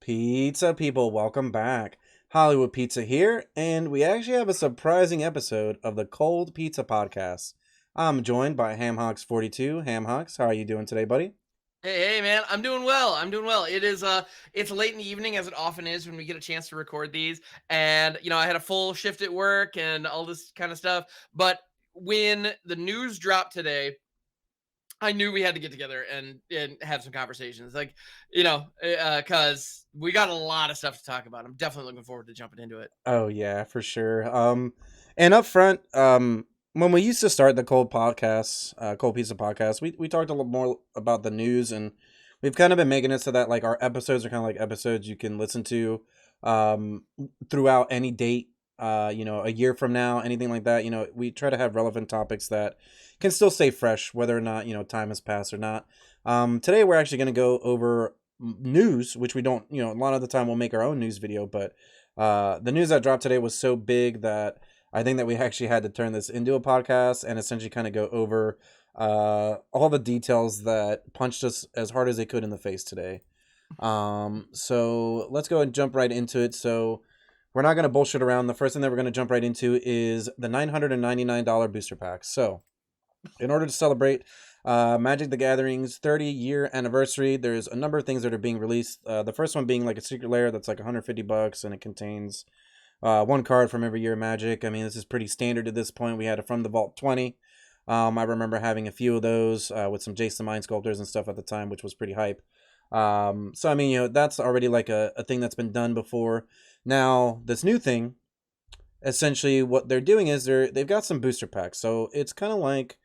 Pizza people, welcome back. Hollywood Pizza here, and we actually have a surprising episode of the Cold Pizza Podcast. I'm joined by Hamhocks42. Hamhocks, how are you doing today, buddy? Hey, man, I'm doing well. I'm doing well. It's late in the evening, as it often is when we get a chance to record these. And I had a full shift at work and all this kind of stuff. But when the news dropped today, I knew we had to get together and have some conversations. Because we got a lot of stuff to talk about. I'm definitely looking forward to jumping into it. Oh yeah, for sure. And up front, when we used to start the Cold Pizza Podcast, we talked a little more about the news, and we've kind of been making it so that like our episodes are kind of like episodes you can listen to, um, throughout any date. A year from now, anything like that. We try to have relevant topics that can still stay fresh, whether or not time has passed or not. Today we're actually going to go over news, which we don't. A lot of the time we'll make our own news video, but the news that dropped today was so big that I think that we actually had to turn this into a podcast and essentially kind of go over all the details that punched us as hard as they could in the face today. So let's go and jump right into it. So we're not going to bullshit around. The first thing that we're going to jump right into is the $999 booster pack. So in order to celebrate Magic the Gathering's 30-year anniversary, there's a number of things that are being released. The first one being like a secret lair that's like $150, and it contains one card from every year of Magic. I mean, this is pretty standard at this point. We had it from the Vault 20. I remember having a few of those with some Jason Mind Sculptors and stuff at the time, which was pretty hype. So I mean, that's already like a thing that's been done before. Now, this new thing, essentially what they're doing is they've got some booster packs. So it's kind of like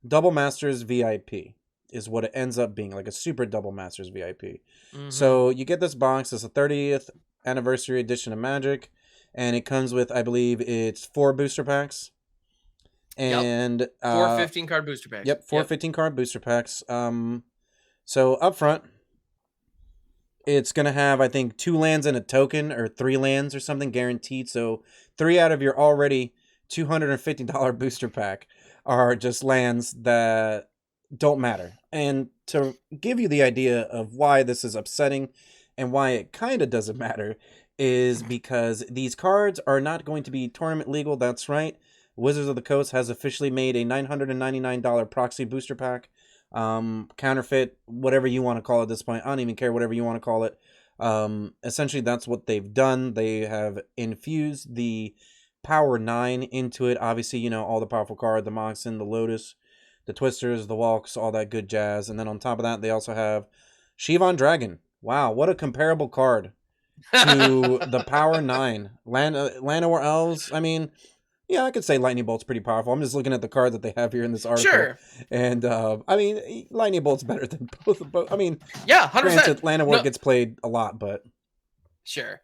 Double Masters VIP is what it ends up being, like a super Double Masters VIP. Mm-hmm. So you get this box. It's a 30th anniversary edition of Magic, and it comes with, I believe, it's 4 booster packs. Yep. And Four 15 card booster packs. yep, 4 15 card booster packs. So up front, it's going to have, I think, 2 lands and a token, or 3 lands or something guaranteed. So 3 out of your already $250 booster pack are just lands that don't matter. And to give you the idea of why this is upsetting and why it kind of doesn't matter is because these cards are not going to be tournament legal. That's right. Wizards of the Coast has officially made a $999 proxy booster pack. Counterfeit, whatever you want to call it at this point. I don't even care, whatever you want to call it. Essentially, that's what they've done. They have infused the Power 9 into it. Obviously, all the powerful cards, the Moxen, the Lotus, the Twisters, the Walks, all that good jazz. And then on top of that, they also have Shivan Dragon. Wow, what a comparable card to the Power 9. Llanowar Elves, I mean, yeah, I could say Lightning Bolt's pretty powerful. I'm just looking at the card that they have here in this article. Sure. And, I mean, Lightning Bolt's better than both. I mean, Yeah, 100%. granted, Llanowar No, gets played a lot, but... sure.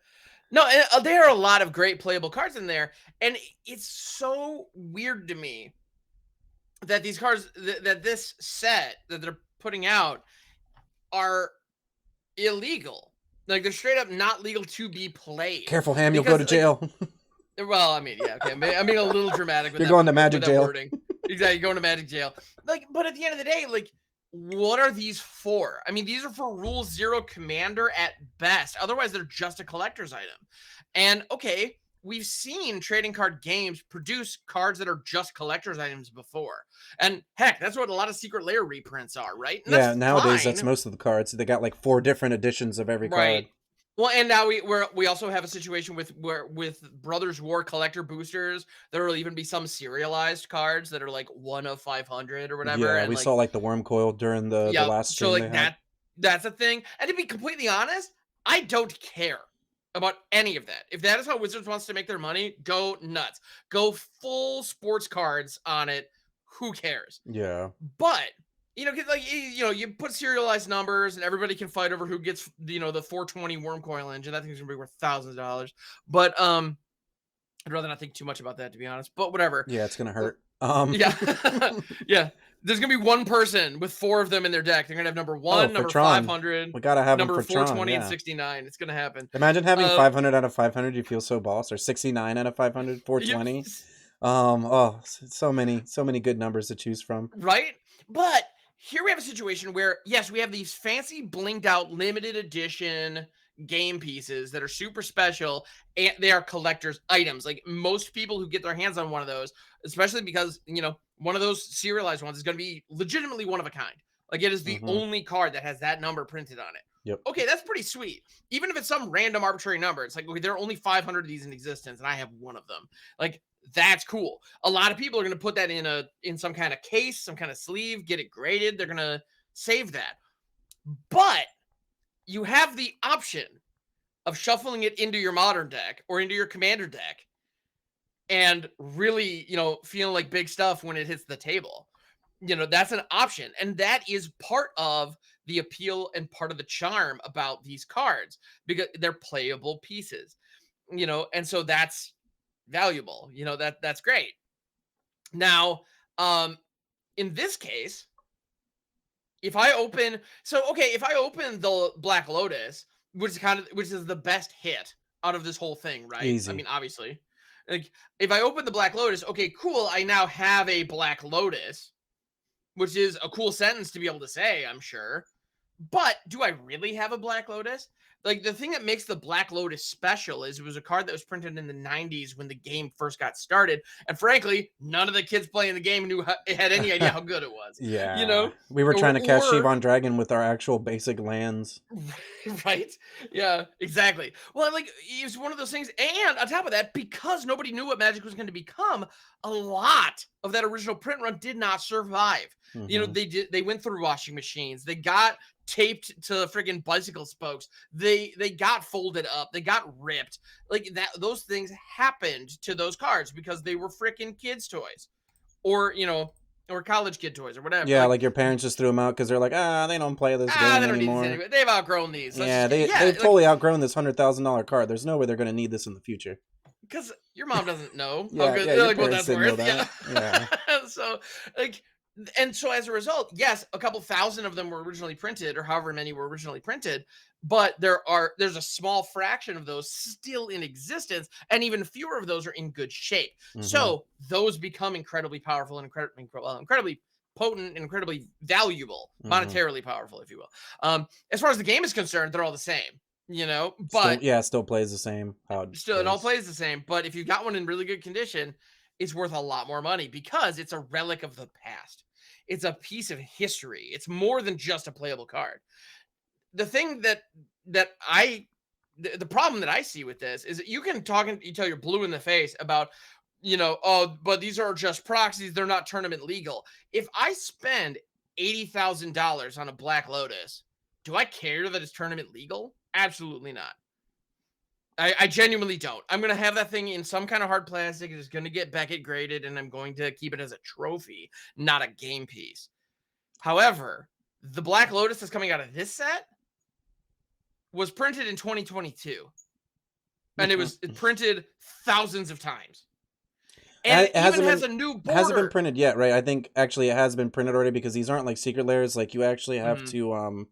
No, there are a lot of great playable cards in there, and it's so weird to me that these cards, that this set that they're putting out, are illegal. Like, they're straight up not legal to be played. Careful, Ham, you'll go Because, to like, jail. well, I mean, yeah, okay. I'm being a little dramatic with You're that. going to Magic with that jail. wording. Exactly, going to Magic jail. Like, but at the end of the day, like, what are these for? I mean, these are for Rule 0 Commander at best. Otherwise, they're just a collector's item. And okay, we've seen trading card games produce cards that are just collector's items before. And heck, that's what a lot of Secret Lair reprints are, right? And Yeah, that's nowadays fine. that's most of the cards. They got like 4 different editions of every Right. card. Well, and now we also have a situation with Brothers War collector boosters. There will even be some serialized cards that are like 1 of 500 or whatever. Yeah, And we like, saw like the Worm Coil during the yeah, last so stream they like had. that's a thing. And to be completely honest, I don't care about any of that. If that is how Wizards wants to make their money, go nuts. Go full sports cards on it. Who cares? Yeah. But you put serialized numbers and everybody can fight over who gets the 420 worm coil engine. That thing's gonna be worth thousands of dollars. But I'd rather not think too much about that, to be honest. But whatever. Yeah, it's gonna hurt. Yeah. Yeah. There's gonna be one person with 4 of them in their deck. They're gonna have number 1, for number Tron. 500, We gotta have them number for Tron. 420, Yeah. and 69. It's gonna happen. Imagine having 500 out of 500. You feel so boss, or 69 out of 500, 420. So many good numbers to choose from. Right? But here we have a situation where, yes, we have these fancy blinked out limited edition, game pieces that are super special, and they are collector's items. Like most people who get their hands on one of those, especially because, one of those serialized ones is going to be legitimately one of a kind. Like it is the Mm-hmm. only card that has that number printed on it. Yep. Okay, that's pretty sweet. Even if it's some random arbitrary number, it's like, okay, there are only 500 of these in existence, and I have one of them. Like that's cool. A lot of people are going to put that in some kind of case, some kind of sleeve, get it graded. They're going to save that. But you have the option of shuffling it into your modern deck or into your commander deck and really, feeling like big stuff when it hits the table. That's an option. And that is part of the appeal and part of the charm about these cards because they're playable pieces, and so that's valuable. That's great. Now, in this case, if I open the Black Lotus, which is the best hit out of this whole thing, right? Easy. I mean, obviously. Like if I open the Black Lotus, okay, cool, I now have a Black Lotus, which is a cool sentence to be able to say, I'm sure. But do I really have a Black Lotus? Like the thing that makes the Black Lotus special is it was a card that was printed in the 90s when the game first got started. And frankly, none of the kids playing the game had any idea how good it was. Yeah. We were trying to catch Shivan Dragon with our actual basic lands. Right? Yeah, exactly. Well, like it's one of those things. And on top of that, because nobody knew what Magic was going to become, a lot of that original print run did not survive. Mm-hmm. They went through washing machines. They got taped to friggin' bicycle spokes. They got folded up. They got ripped. Like that. Those things happened to those cards because they were frickin' kids' toys, or college kid toys or whatever. Yeah, like your parents just threw them out because they're like, they don't play this game they don't anymore. need this anyway. They've outgrown these. Yeah, they've totally outgrown this $100,000 card. There's no way they're going to need this in the future. Because your mom doesn't know Yeah, how good, your like what parents that's didn't know worth. that. Yeah. So as a result, yes, a couple thousand of them were originally printed, or however many were originally printed, but there's a small fraction of those still in existence, and even fewer of those are in good shape. Mm-hmm. So those become incredibly powerful and incredibly potent and incredibly valuable, monetarily powerful, if you will. As far as the game is concerned, they're all the same. But still plays the same. It all plays the same. But if you got one in really good condition, it's worth a lot more money because it's a relic of the past. It's a piece of history. It's more than just a playable card. The thing the problem that I see with this is that you can talk until you're blue in the face about, but these are just proxies. They're not tournament legal. If I spend $80,000 on a Black Lotus, do I care that it's tournament legal? Absolutely not. I genuinely don't. I'm going to have that thing in some kind of hard plastic. It's going to get Beckett graded, and I'm going to keep it as a trophy, not a game piece. However, the Black Lotus that's coming out of this set was printed in 2022. And it was printed thousands of times. And it even has a new border. It hasn't been printed yet, right? I think actually it has been printed already because these aren't like secret layers. Like you actually have to...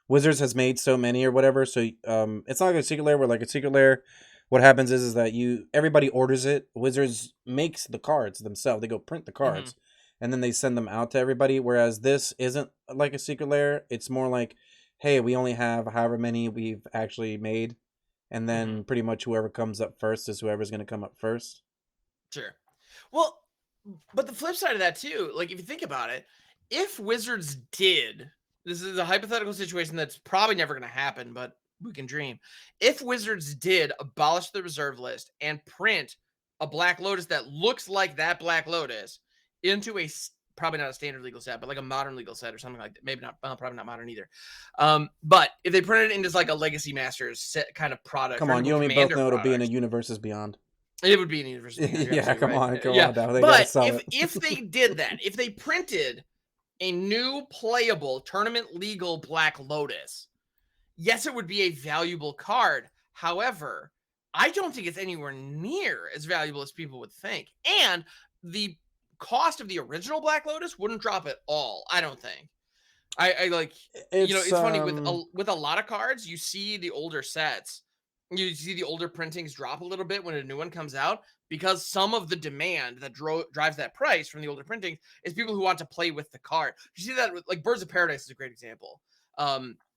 Wizards has made so many or whatever, so it's not like a secret layer where like a secret layer, what happens is that everybody orders it. Wizards makes the cards themselves. They go print the cards, and then they send them out to everybody, whereas this isn't like a secret layer. It's more like, hey, we only have however many we've actually made, and then pretty much whoever comes up first is whoever's going to come up first. Sure. Well, but the flip side of that too, like if you think about it, if Wizards did... This is a hypothetical situation that's probably never going to happen, but we can dream. If Wizards did abolish the reserve list and print a Black Lotus that looks like that Black Lotus into probably not a standard legal set, but like a modern legal set or something like that. Maybe not, probably not modern either. But if they printed it into like a Legacy Masters set kind of product. Come on, you and me both know it'll be in a Universes Beyond. It would be in a Universes Beyond. Yeah, come on now. But if they did that, if they printed a new playable tournament legal Black Lotus, yes, it would be a valuable card. However, I don't think it's anywhere near as valuable as people would think. And the cost of the original Black Lotus wouldn't drop at all, I don't think. It's funny with a lot of cards, you see the older sets, you see the older printings drop a little bit when a new one comes out, because some of the demand that drives that price from the older printings is people who want to play with the card. You see that with, like, Birds of Paradise is a great example.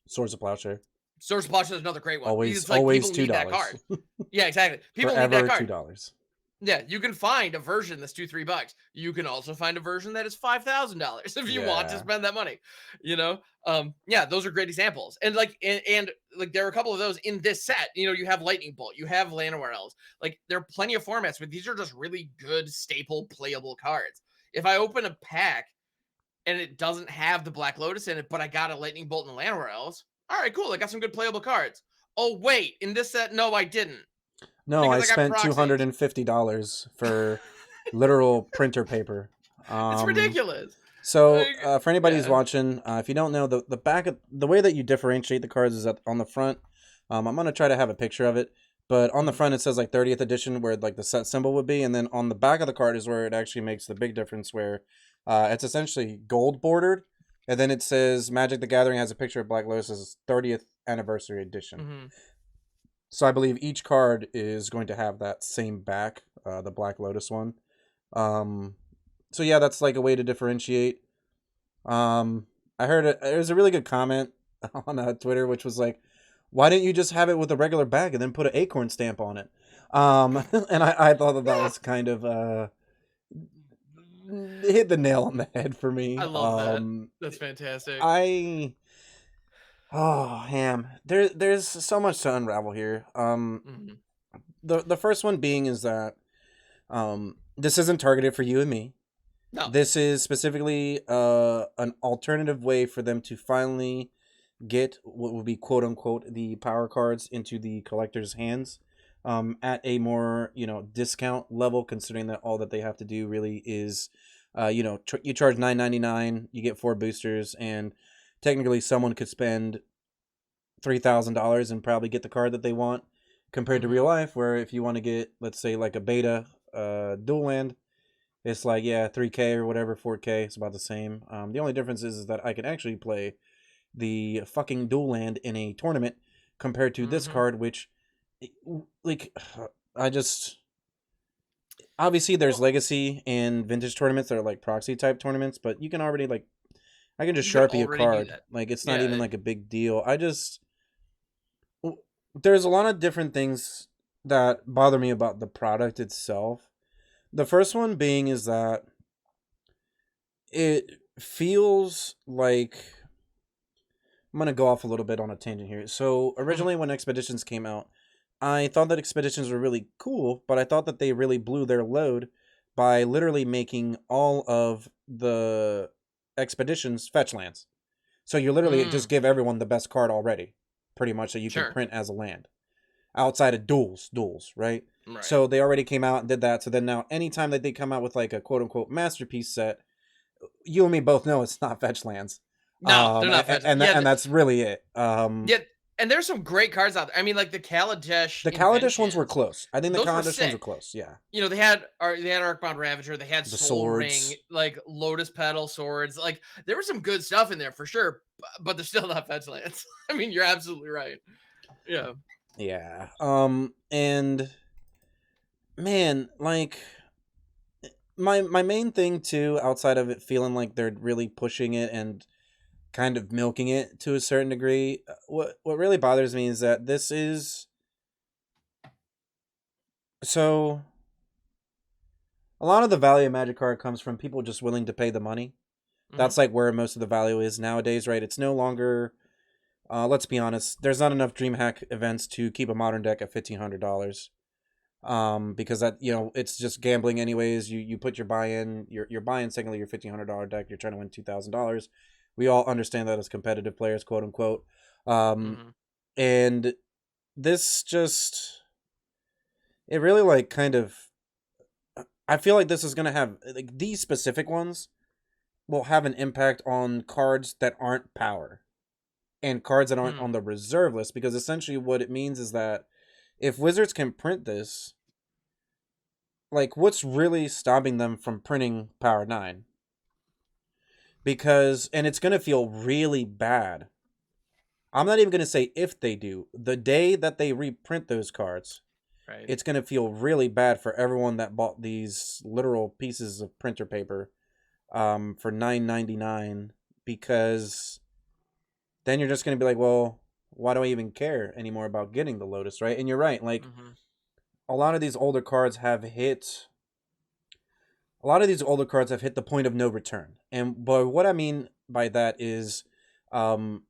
Swords of Plowshare. Source Blush is another great one. Always, It's like always people need that $2. card. Yeah, exactly. People need Forever that card. $2. Yeah, you can find a version that's $2-3. You can also find a version that is $5,000 if you want to Yeah. spend that money. Yeah, those are great examples. And like there are a couple of those in this set. You have Lightning Bolt, you have Llanowar Elves. Like there are plenty of formats, but these are just really good staple playable cards. If I open a pack and it doesn't have the Black Lotus in it, but I got a Lightning Bolt and Llanowar Elves, all right, cool. I got some good playable cards. Oh wait, in this set, no, I didn't. No, I Because I got spent Proxies. $250 for literal printer paper. It's ridiculous. So, Like, for anybody who's yeah. watching, if you don't know, the back of the way that you differentiate the cards is on the front. I'm gonna try to have a picture of it, but on the front it says like 30th edition, where like the set symbol would be, and then on the back of the card is where it actually makes the big difference, where it's essentially gold bordered, and then it says Magic the Gathering has a picture of Black Lotus's 30th anniversary edition. Mm-hmm. So I believe each card is going to have that same back, the Black Lotus one. So yeah, that's like a way to differentiate. I heard there's a really good comment on Twitter, which was like, "Why didn't you just have it with a regular bag and then put an acorn stamp on it?" And I thought that was kind of hit the nail on the head for me. I love that. That's fantastic. Ham. There's so much to unravel here. Mhm. The first one being is that this isn't targeted for you and me. No. This is specifically an alternative way for them to finally get what would be quote unquote the power cards into the collector's hands at a more discount level, considering that all that they have to do really is you charge $9.99, you get 4 boosters, and technically someone could spend $3,000 and probably get the card that they want, compared to real life, where if you want to get, let's say, like a beta dual land, it's like, yeah, 3K or whatever, 4K, it's about the same. The only difference is that I can actually play the fucking dual land in a tournament compared to this card, which, like, I just... Obviously, there's legacy and vintage tournaments that are like proxy type tournaments, but you can already, like, I can just Sharpie a card. Like, it's not even like a big deal. There's a lot of different things that bother me about the product itself. The first one being is that it feels like... I'm going to go off a little bit on a tangent here. So, originally when Expeditions came out, I thought that Expeditions were really cool, but I thought that they really blew their load by literally making all of the Expeditions fetch lands. So you literally just give everyone the best card already, pretty much, that you can print as a land. Outside of duels, right? So they already came out and did that. So then now, anytime that they come out with like a quote-unquote masterpiece set, you and me both know it's not fetch lands. No, they're not fetch. And that's really it. And there's some great cards out there. I mean, like the Kaladesh. The Kaladesh ones were close. I think the Kaladesh ones were close. Yeah. They had Arcbound Ravager. They had Soul Ring, like Lotus Petal swords. Like there was some good stuff in there for sure, but they're still not fetch lands. I mean, you're absolutely right. Yeah. Yeah. And man, like my main thing too, outside of it feeling like they're really pushing it and kind of milking it to a certain degree, what really bothers me is that this is... So a lot of the value of Magic card comes from people just willing to pay the money. That's like where most of the value is nowadays, right? It's no longer... let's be honest, there's not enough DreamHack events to keep a modern deck at $1,500. Because that, it's just gambling anyways. You put your buy-in, you're buying technically your $1,500 deck, you're trying to win $2,000. We all understand that as competitive players, quote unquote. And this just... It really, like, kind of... I feel like this is going to have... Like, these specific ones will have an impact on cards that aren't power. And cards that aren't on the reserve list. Because essentially what it means is that if Wizards can print this, like, what's really stopping them from printing Power 9? Because, and it's going to feel really bad. I'm not even going to say if they do. The day that they reprint those cards, it's going to feel really bad for everyone that bought these literal pieces of printer paper for $9.99. Because then you're just going to be like, well, why do I even care anymore about getting the Lotus, right? And you're right. Like, Mm-hmm. a lot of these older cards have hit. A lot of these older cards have hit the point of no return. And but what I mean by that is, um,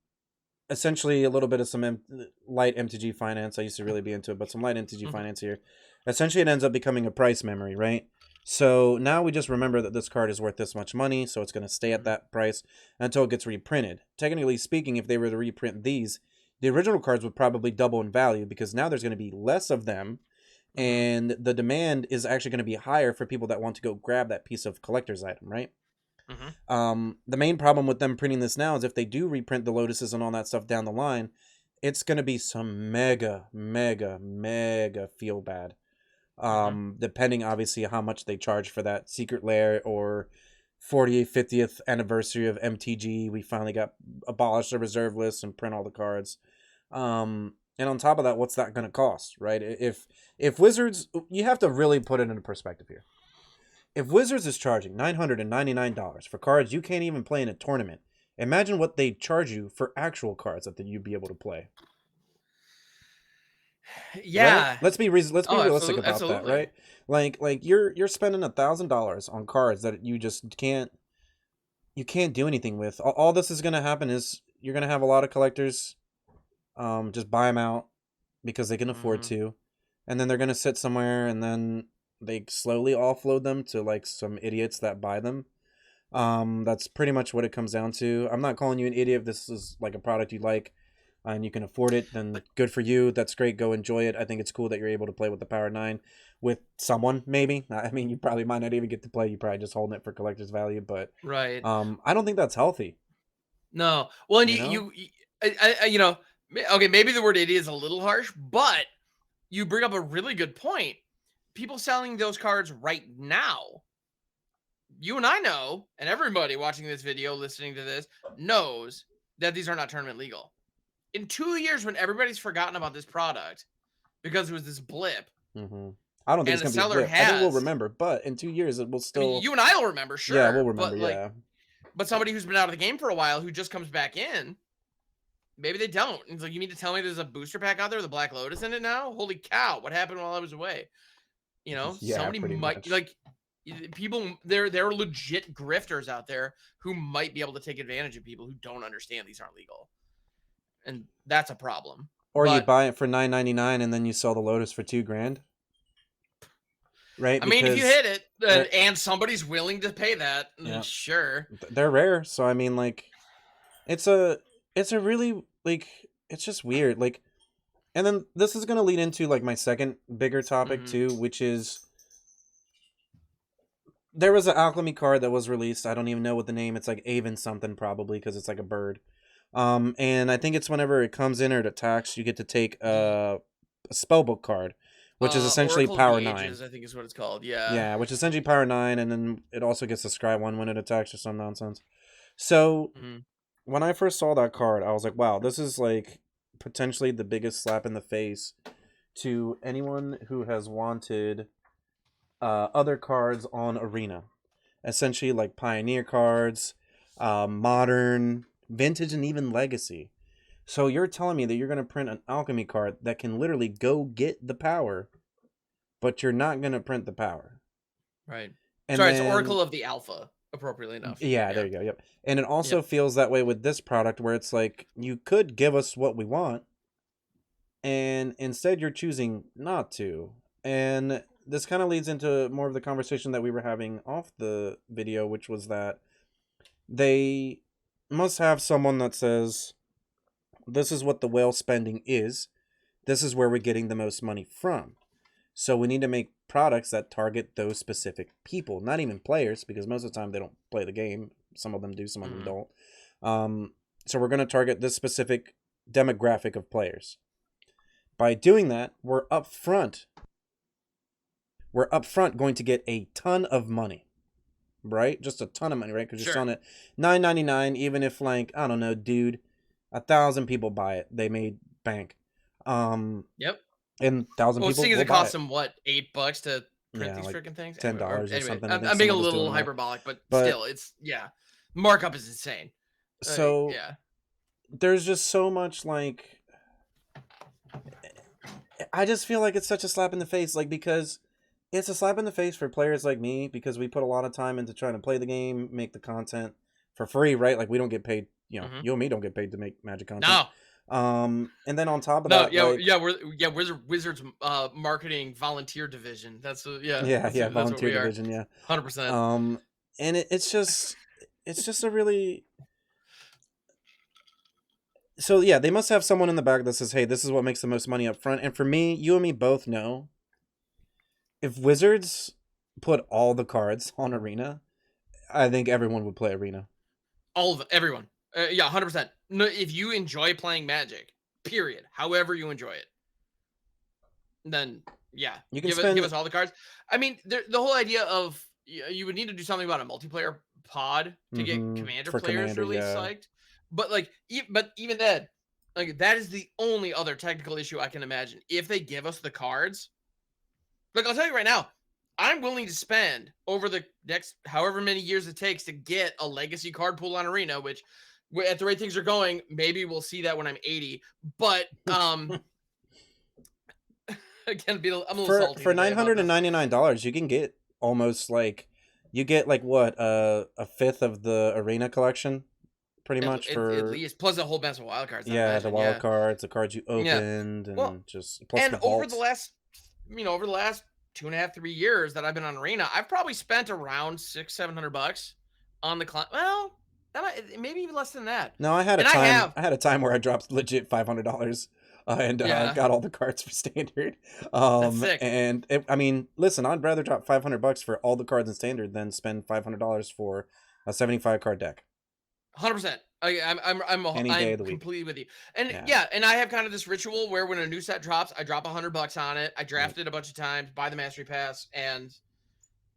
essentially a little bit of some light MTG finance. I used to really be into it, but some light MTG Mm-hmm. finance here. Essentially, it ends up becoming a price memory, right? So now we just remember that this card is worth this much money, so it's going to stay at that price until it gets reprinted. Technically speaking, if they were to reprint these, the original cards would probably double in value because now there's going to be less of them, Mm-hmm. and the demand is actually going to be higher for people that want to go grab that piece of collector's item, right? The main problem with them printing this now is if they do reprint the Lotuses and all that stuff down the line, it's going to be some mega, mega, mega feel bad. Mm-hmm. Depending obviously how much they charge for that secret lair or 40th, 50th anniversary of MTG. We finally got abolished the reserve list and print all the cards. And on top of that, what's that going to cost, right? If Wizards, you have to really put it into perspective here. If Wizards is charging $999 for cards you can't even play in a tournament, imagine what they charge you for actual cards that you'd be able to play. Right? Yeah. Let's be realistic about that, Absolutely. right? Like you're spending $1,000 on cards that you just can't do anything with. All this is gonna happen is you're gonna have a lot of collectors just buy them out because they can afford Mm-hmm. to, and then they're gonna sit somewhere and then they slowly offload them to like some idiots that buy them. That's pretty much what it comes down to. I'm not calling you an idiot if this is like a product you like and you can afford it, then But good for you. That's great. Go enjoy it. I think it's cool that you're able to play with the Power 9 with someone, maybe. I mean, you probably might not even get to play. You probably just holding it for collector's value, but right. I don't think that's healthy, No. Well, and you know? okay, maybe the word idiot is a little harsh, but you bring up a really good point. People selling those cards right now, you and I know, and everybody watching this video, listening to this, knows that these are not tournament legal. In 2 years, when everybody's forgotten about this product because it was this blip, hmm I don't think and it's the going to be a seller blip. I think we'll has, remember, but in 2 years, it will I mean, still, you and I will remember, yeah, we'll sure, remember. Yeah. but somebody who's been out of the game for a while who just comes back in, maybe they don't. It's like, you mean to tell me there's a booster pack out there with a Black Lotus in it now? Holy cow! What happened while I was away? Yeah, Somebody pretty might much. people. There are legit grifters out there who might be able to take advantage of people who don't understand these aren't legal, and that's a problem. Or you But buy it for $9.99 and then you sell the Lotus for $2,000, right? I mean, if you Because hit it and somebody's willing to pay that, yeah, sure. they're rare. So I mean, like, it's a really like it's just weird. Like, and then this is gonna lead into like my second bigger topic Mm-hmm. too, which is there was an alchemy card that was released. I don't even know what the name. It's like Avon something probably because it's like a bird. And I think it's whenever it comes in or it attacks, you get to take a spellbook card, which is essentially Oracle of the power 9. Ages, I think is what it's called. Yeah. Yeah, which is essentially power 9, and then it also gets to scry 1 when it attacks or some nonsense. So Mm-hmm. when I first saw that card, I was like, wow, this is like potentially the biggest slap in the face to anyone who has wanted other cards on Arena. Essentially, like Pioneer cards, Modern, Vintage, and even Legacy. So you're telling me that you're going to print an Alchemy card that can literally go get the power, but you're not going to print the power. Right. And Sorry, it's then Oracle of the Alpha, appropriately enough. yeah, there Yeah. you go. Yep. And it also Yep. feels that way with this product where it's like you could give us what we want and instead you're choosing not to. And this kind of leads into more of the conversation that we were having off the video, which was that they must have someone that says this is what the whale spending is. This is where we're getting the most money from. So we need to make products that target those specific people, not even players, because most of the time they don't play the game. Some of them do, some of them Mm-hmm. don't. So we're going to target this specific demographic of players. By doing that, we're upfront going to get a ton of money, right? Just a ton of money, right? Because you're Sure. selling it $9.99. Even if like I don't know, dude, 1,000 people buy it, they made bank. Yep. And 1,000 Well, people seeing as will it buy costs it. them what, $8 to print Yeah, these like freaking things. $10 or Anyway, something. I think I'm being a someone was little doing that. hyperbolic, but But still, it's markup is insane. so Yeah. there's just so much like I just feel like it's such a slap in the face, like because it's a slap in the face for players like me because we put a lot of time into trying to play the game, make the content for free, right? Like we don't get paid, Hmm. you and me don't get paid to make Magic content. No, And then on top of no, that, yeah, like yeah, Wizards marketing volunteer division. Yeah, yeah, that's what volunteer we are. division, yeah. 100%. And it's just a really so yeah, they must have someone in the back that says, "Hey, this is what makes the most money up front." And for me, you and me both know if Wizards put all the cards on Arena, I think everyone would play Arena. All of it, everyone. Yeah, 100%. No, if you enjoy playing Magic, period, however you enjoy it, then yeah, You can give spend us all the cards. I mean, the whole idea of you would need to do something about a multiplayer pod to get Commander for players Commander, really yeah. psyched. But like, but even then, like that is the only other technical issue I can imagine. If they give us the cards, like I'll tell you right now, I'm willing to spend over the next however many years it takes to get a legacy card pool on Arena, which at the rate things are going, maybe we'll see that when I'm 80. But again, I'm a little salty For today about this. $999, you can get almost like you get like what a fifth of the Arena collection, pretty much At for least plus a whole bunch of wild cards, I yeah the imagine. wild Yeah, cards, the cards you yeah. opened, Well, and just plus and the vault. over the last 2.5, 3 years that I've been on Arena, I've probably spent around $600-700 on the client. Well, maybe even less than that. No, And I have, I had a time where I dropped legit $500 and yeah, got all the cards for standard. that's sick. I mean, listen, I'd rather drop $500 for all the cards in standard than spend $500 for a 75 card deck 100%. any day of I'm the week. completely with you. And Yeah. yeah, and I have kind of this ritual where when a new set drops, I drop $100 on it. I Yep. draft it a bunch of times, buy the mastery pass, and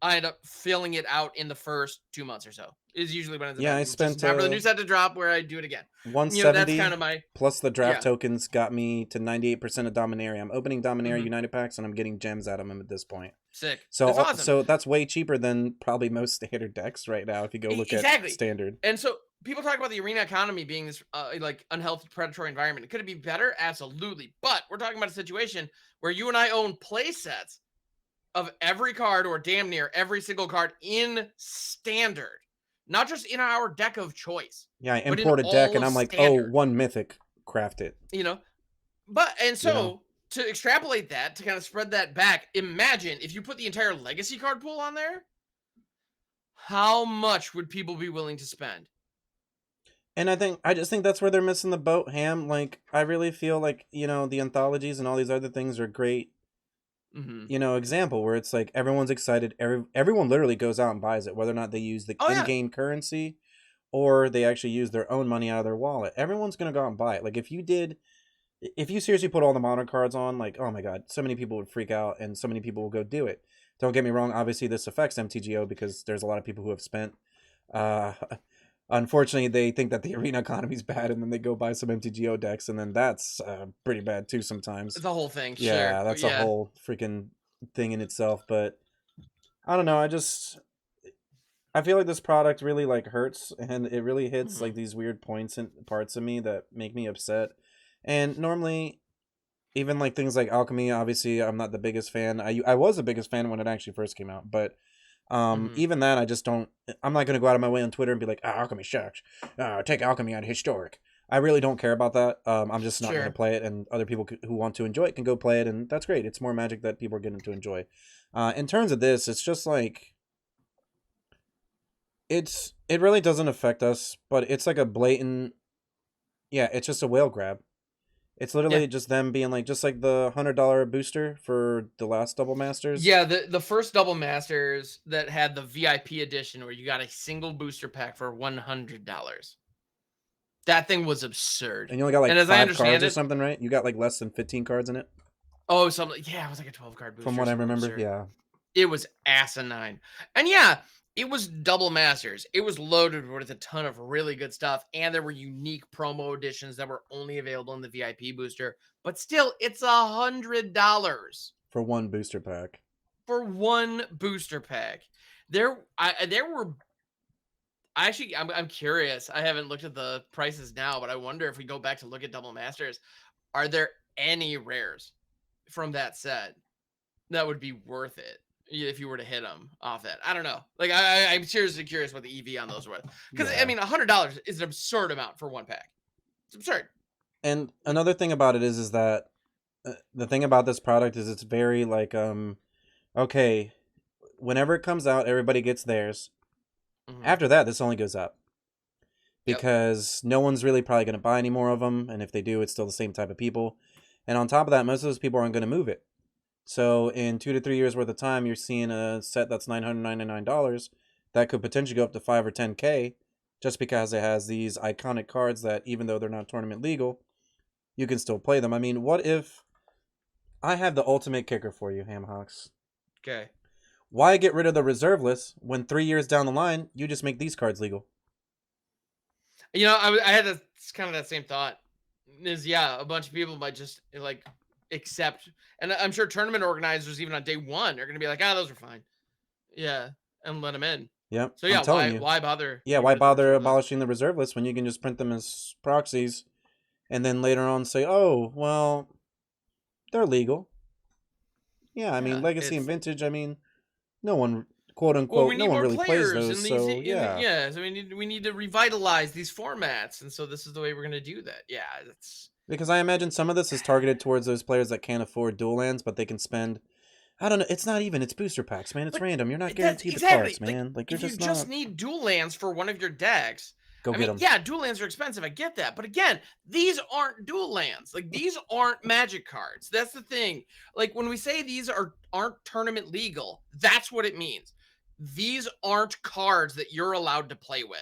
I end up filling it out in the first 2 months or so. Is usually when it ends up Yeah, I happening. Just in spent time for the new set to drop, where I do it again. That's kind 170 of my plus the draft yeah. tokens got me to 98% of Dominaria. I'm opening Dominaria Hmm. United packs and I'm getting gems out of them at this point. Sick. So It's awesome. so that's way cheaper than probably most standard decks right now if you go look at Exactly. standard. And so people talk about the arena economy being this like unhealthy predatory environment. Could it be better? Absolutely. But we're talking about a situation where you and I own play sets of every card or damn near every single card in standard, not just in our deck of choice, Yeah, I but in import a deck all and of I'm like, "Oh, standard. one mythic, craft it." You know, but and You know? so to extrapolate that to kind of spread that back, imagine if you put the entire legacy card pool on there, how much would people be willing to spend? And I just think that's where they're missing the boat, Ham. Like I really feel like, the anthologies and all these other things are great, Hmm. example where it's like everyone's excited, everyone literally goes out and buys it whether or not they use the Oh yeah. in-game currency or they actually use their own money out of their wallet. Everyone's going to go out and buy it. Like if you seriously put all the modern cards on, like, oh my god, so many people would freak out and so many people will go do it. Don't get me wrong, obviously this affects MTGO because there's a lot of people who have spent uh unfortunately they think that the arena economy is bad and then they go buy some MTGO decks and then that's pretty bad too sometimes. It's a whole thing, sure. Yeah, that's a Yeah. whole freaking thing in itself, but I don't know, I feel like this product really like hurts and it really hits Hmm. like these weird points and parts of me that make me upset. And normally even like things like alchemy, obviously I'm not the biggest fan. I was the biggest fan when it actually first came out, but Hmm. even that I just don't I'm not going to go out of my way on Twitter and be like, alchemy sucks. Take alchemy out of historic. I really don't care about that. I'm just not going to Sure. play it, and other people who want to enjoy it can go play it, and that's great. It's more Magic that people are getting to enjoy. In terms of this, it's just like it really doesn't affect us, but it's like a blatant, yeah, it's just a whale grab. It's Yeah. literally just them being like, just like the $100 booster for the last Double Masters. Yeah, the first double masters that had the VIP edition where you got a single booster pack for $100. That thing was absurd. And you only got like And as I 5 cards understand or it, something, right? You got like less than 15 cards in it, oh, something, yeah, it was like a 12 card from booster or what I something remember. absurd. Yeah. It was asinine. And yeah, it was double masters. It was loaded with a ton of really good stuff. And there were unique promo editions that were only available in the VIP booster. But still, it's $100 For one booster pack. for one booster pack. There were I'm curious. I haven't looked at the prices now, but I wonder if we go back to look at double masters, are there any rares from that set, that would be worth it if you were to hit them off that. I don't know. Like I'm seriously curious what the EV on those was, because I mean $100 is an absurd amount for one pack. It's absurd. And another thing about it is that the thing about this product is it's very like okay, whenever it comes out, everybody gets theirs. After that, this only goes up because no one's really probably going to buy any more of them, and if they do, it's still the same type of people. And on top of that, most of those people aren't going to move it. So in 2 to 3 years worth of time, you're seeing a set that's $999 that could potentially go up to 5 or 10K, just because it has these iconic cards that, even though they're not tournament legal, you can still play them. I mean, what if I have the ultimate kicker for you, Hamhocks? Okay. Why get rid of the reserve list when 3 years down the line, you just make these cards legal? You know, I had kind of that same thought. Is a bunch of people might just like accept, and I'm sure tournament organizers even on day one are going to be like, those are fine, and let them in. Yep. So why bother? Yeah, why bother abolishing the reserve list when you can just print them as proxies, and then later on say, oh well, they're legal. Yeah, I mean legacy and vintage. I mean, no one, quote unquote, no one really plays those. So yeah, so we need to revitalize these formats, and so this is the way we're going to do that. Yeah, that's because I imagine some of this is targeted towards those players that can't afford dual lands, but they can spend. I don't know. It's not even. It's booster packs, man. It's random. You're not guaranteed the cards, man. Like you're if you just need dual lands for one of your decks. Go get them. Yeah, dual lands are expensive. I get that. But again, these aren't dual lands. Like, these aren't Magic cards. That's the thing. Like, when we say these aren't tournament legal, that's what it means. These aren't cards that you're allowed to play with.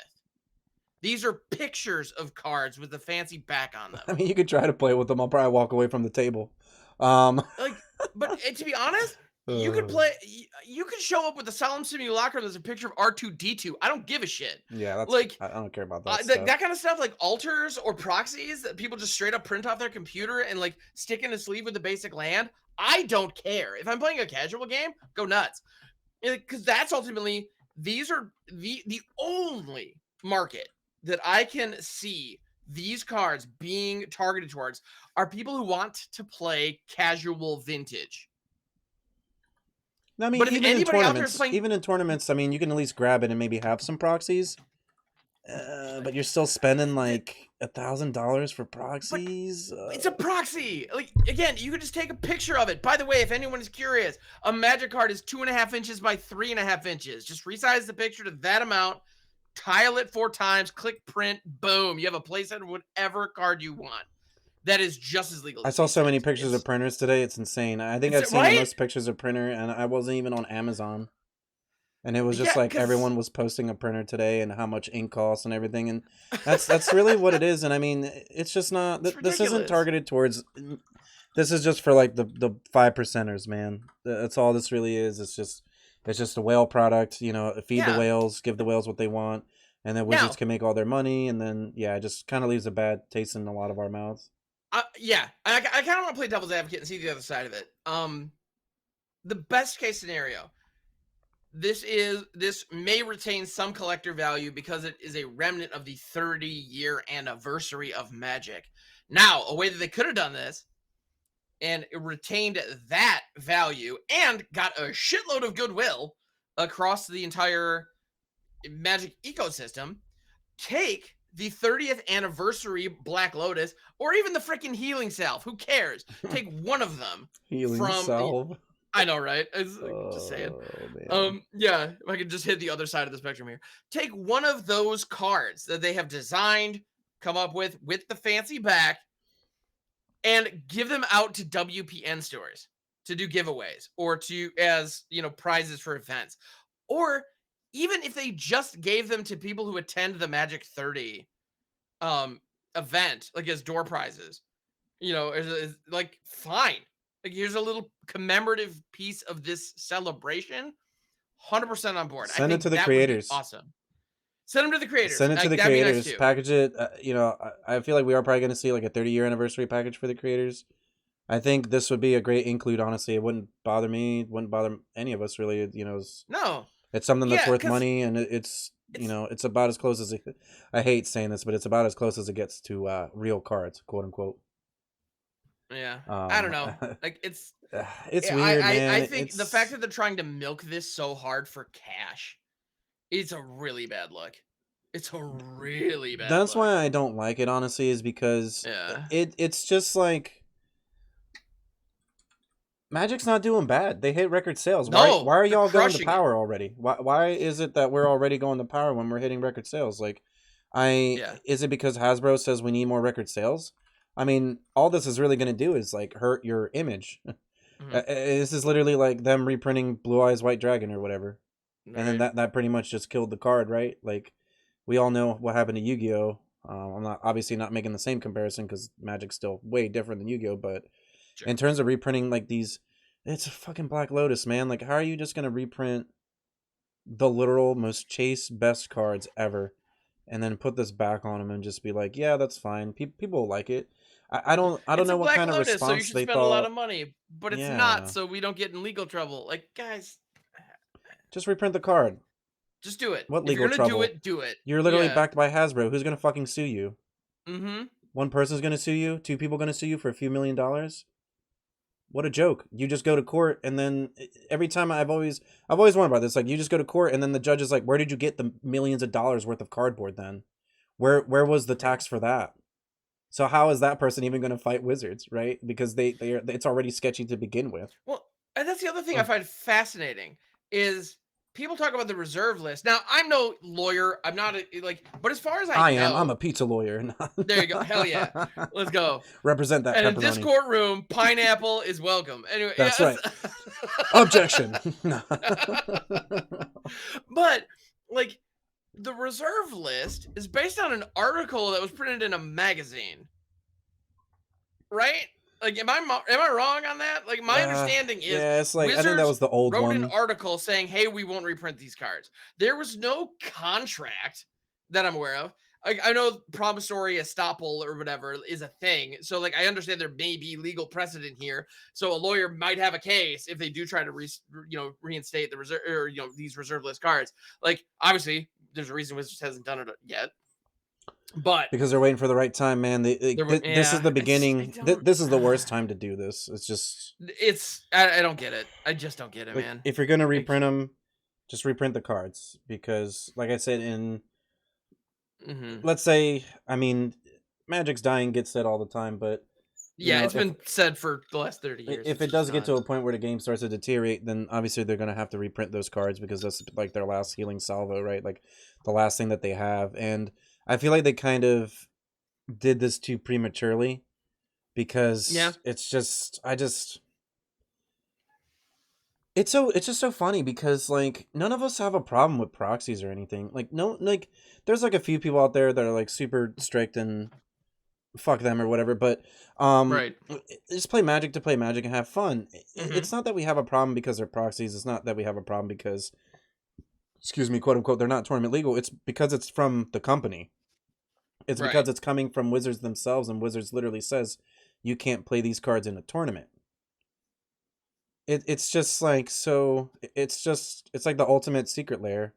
These are pictures of cards with a fancy back on them. I mean, you could try to play with them. I'll probably walk away from the table. But to be honest, you could play. You could show up with a solemn simulacrum. There's a picture of R2D2. I don't give a shit. Yeah, that's like I don't care about that. That kind of stuff, like altars or proxies that people just straight up print off their computer and like stick in a sleeve with a basic land. I don't care. If I'm playing a casual game, go nuts, because that's ultimately these are the only market that I can see these cards being targeted towards are people who want to play casual vintage. I mean, even in tournaments, I mean, you can at least grab it and maybe have some proxies. But you're still spending like $1,000 for proxies. It's a proxy. Like, again, you could just take a picture of it. By the way, if anyone is curious, a Magic card is 2.5 inches by 3.5 inches. Just resize the picture to that amount, tile it 4 times, click print, boom. You have a playset of whatever card you want. That is just as legal. I saw so many pictures of printers today. It's insane. I think I've seen the most pictures of printer, and I wasn't even on Amazon. And it was just like everyone was posting a printer today and how much ink costs and everything. And that's really what it is. And I mean, it's just not, this isn't targeted towards, this is just for like the 5%ers, man. That's all this really is. It's just a whale product, you know, feed the whales, give the whales what they want. And then wizards can make all their money. And then, it just kind of leaves a bad taste in a lot of our mouths. I kind of want to play devil's advocate and see the other side of it. The best case scenario, this may retain some collector value because it is a remnant of the 30-year anniversary of Magic. Now, a way that they could have done this and it retained that value and got a shitload of goodwill across the entire Magic ecosystem, take the 30th anniversary Black Lotus, or even the freaking Healing Salve. Who cares? Take one of them. Healing Salve. I know, right? Just saying. If I could just hit the other side of the spectrum here. Take one of those cards that they have designed, come up with the fancy back, and give them out to WPN stores to do giveaways or to as prizes for events, or even if they just gave them to people who attend the Magic 30 event, like as door prizes, like fine. Like, here's a little commemorative piece of this celebration. 100% on board. Send it to the creators. Awesome. Send them to the creators. Send it to the creators. Nice, package it. I feel like we are probably going to see like a 30-year anniversary package for the creators. I think this would be a great include. Honestly, it wouldn't bother me. It wouldn't bother any of us really. No. It's something that's worth money, and it's about as close as it. I hate saying this, but it's about as close as it gets to real cards, quote unquote. Yeah. I don't Um, know. Like it's weird, I man. think the fact It's that they're trying to milk this so hard for cash, it's a really bad look. It's a really bad that's look. why I don't like it, honestly, is because Yeah. it's just like Magic's not doing bad. They hit record sales. Why No, are they're y'all going to crushing it. power already? Why is it that we're already going to power when we're hitting record sales? Like, Yeah. is it because Hasbro says we need more record sales? I mean, all this is really going to do is like hurt your image. Hmm. This is literally like them reprinting Blue Eyes White Dragon or whatever, and then Right. that pretty much just killed the card, right? Like, we all know what happened to Yu-Gi-Oh. I'm not obviously not making the same comparison because Magic's still way different than Yu-Gi-Oh, but Sure. in terms of reprinting like these, it's a fucking Black Lotus, man. Like, how are you just gonna reprint the literal most chase best cards ever and then put this back on them and just be like, yeah, that's fine, people will like it. I don't It's a know what Black kind of Lotus, so you response should they spend a lot thought. of money, but it's not, Yeah, so we don't get in legal trouble. Like, guys, just reprint the card. just do it. What If you're legal gonna do trouble? it, do it. You're literally Yeah. backed by Hasbro. Who's gonna fucking sue you? Mm-hmm. One person's gonna sue you, two people gonna sue you for a few $1,000,000. What a joke. You just go to court and then every time I've always wondered about this. Like, you just go to court and then the judge is like, where did you get the millions of dollars worth of cardboard then? Where was the Right. tax for that? So how is that person even going to fight Wizards, right? Because it's already sketchy to begin with. Well, and that's the other thing I Oh, find fascinating is people talk about the reserve list. Now, I'm no lawyer. I'm not like, but as far as I I am. I'm a know, pizza lawyer. there you go. Hell yeah. Let's go. Represent that And in this pepperoni. courtroom, pineapple is welcome. Anyway, That's yeah. right. Objection. But like the reserve list is based on an article that was printed in a magazine, right? Like, am I wrong on that? Like, my understanding is Yeah, it's like I think that Wizards was the old wrote an one. article saying, "Hey, we won't reprint these cards." There was no contract that I'm aware of. Like, I know promissory estoppel or whatever is a thing, so like I understand there may be legal precedent here. So a lawyer might have a case if they do try to reinstate the reserve or these reserve list cards. Like, obviously, there's a reason Wizards hasn't done it yet, but Because they're waiting for the right time, man. This is yeah, the I beginning. don't. This is the worst time to do this. It's just I don't get it. I just don't get it, like, man. if you're gonna Like, reprint them, just reprint the cards because, like I said, in mhm. let's say, I mean, Magic's dying gets said all the time, but Yeah, it's if been said for the last 30 years. if It's it just does get to done. a point where the game starts to deteriorate, then obviously they're gonna have to reprint those cards because that's like their last healing salvo, right? Like the last thing that they have, and I feel like they kind of did this too prematurely Yeah. because it's just so funny because like none of us have a problem with proxies or anything. Like, no, like there's like a few people out there that are like super strict and fuck them or whatever, but Right. just play Magic to play Magic and have fun. Hmm. It's not that we have a problem because they're proxies. It's not that we have a problem because, excuse me, quote unquote, they're not tournament legal. It's because it's from the company. It's Right. because it's coming from Wizards themselves, and Wizards literally says you can't play these cards in a tournament. It's just like, so it's like the ultimate secret lair,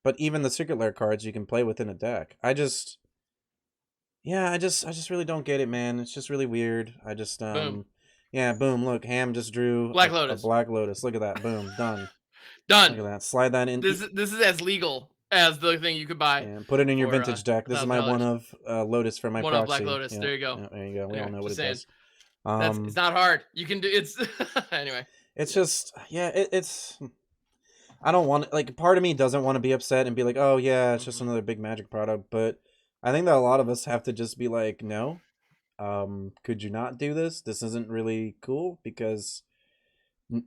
but even the secret lair cards you can play within a deck. I just really don't get it, man. It's just really weird. Boom. Yeah, boom, look, Ham just drew Black a Lotus. Black Lotus. Look at that. Boom, done. Look Done. at that. Slide that in. This is as legal as the thing you could buy Yeah, put it in your for vintage deck. This is my one $1,000. of Lotus for my One of Black proxy. Lotus. Yeah, There you go. yeah, there you go. We all Anyway, know what just it saying. does. It's not hard. You can do it's anyway. It's just, yeah, it's I don't want, like, part of me doesn't want to be upset and be like, oh yeah, it's just Mhm. another big Magic product, but I think that a lot of us have to just be like, no, could you not do this? This isn't really cool because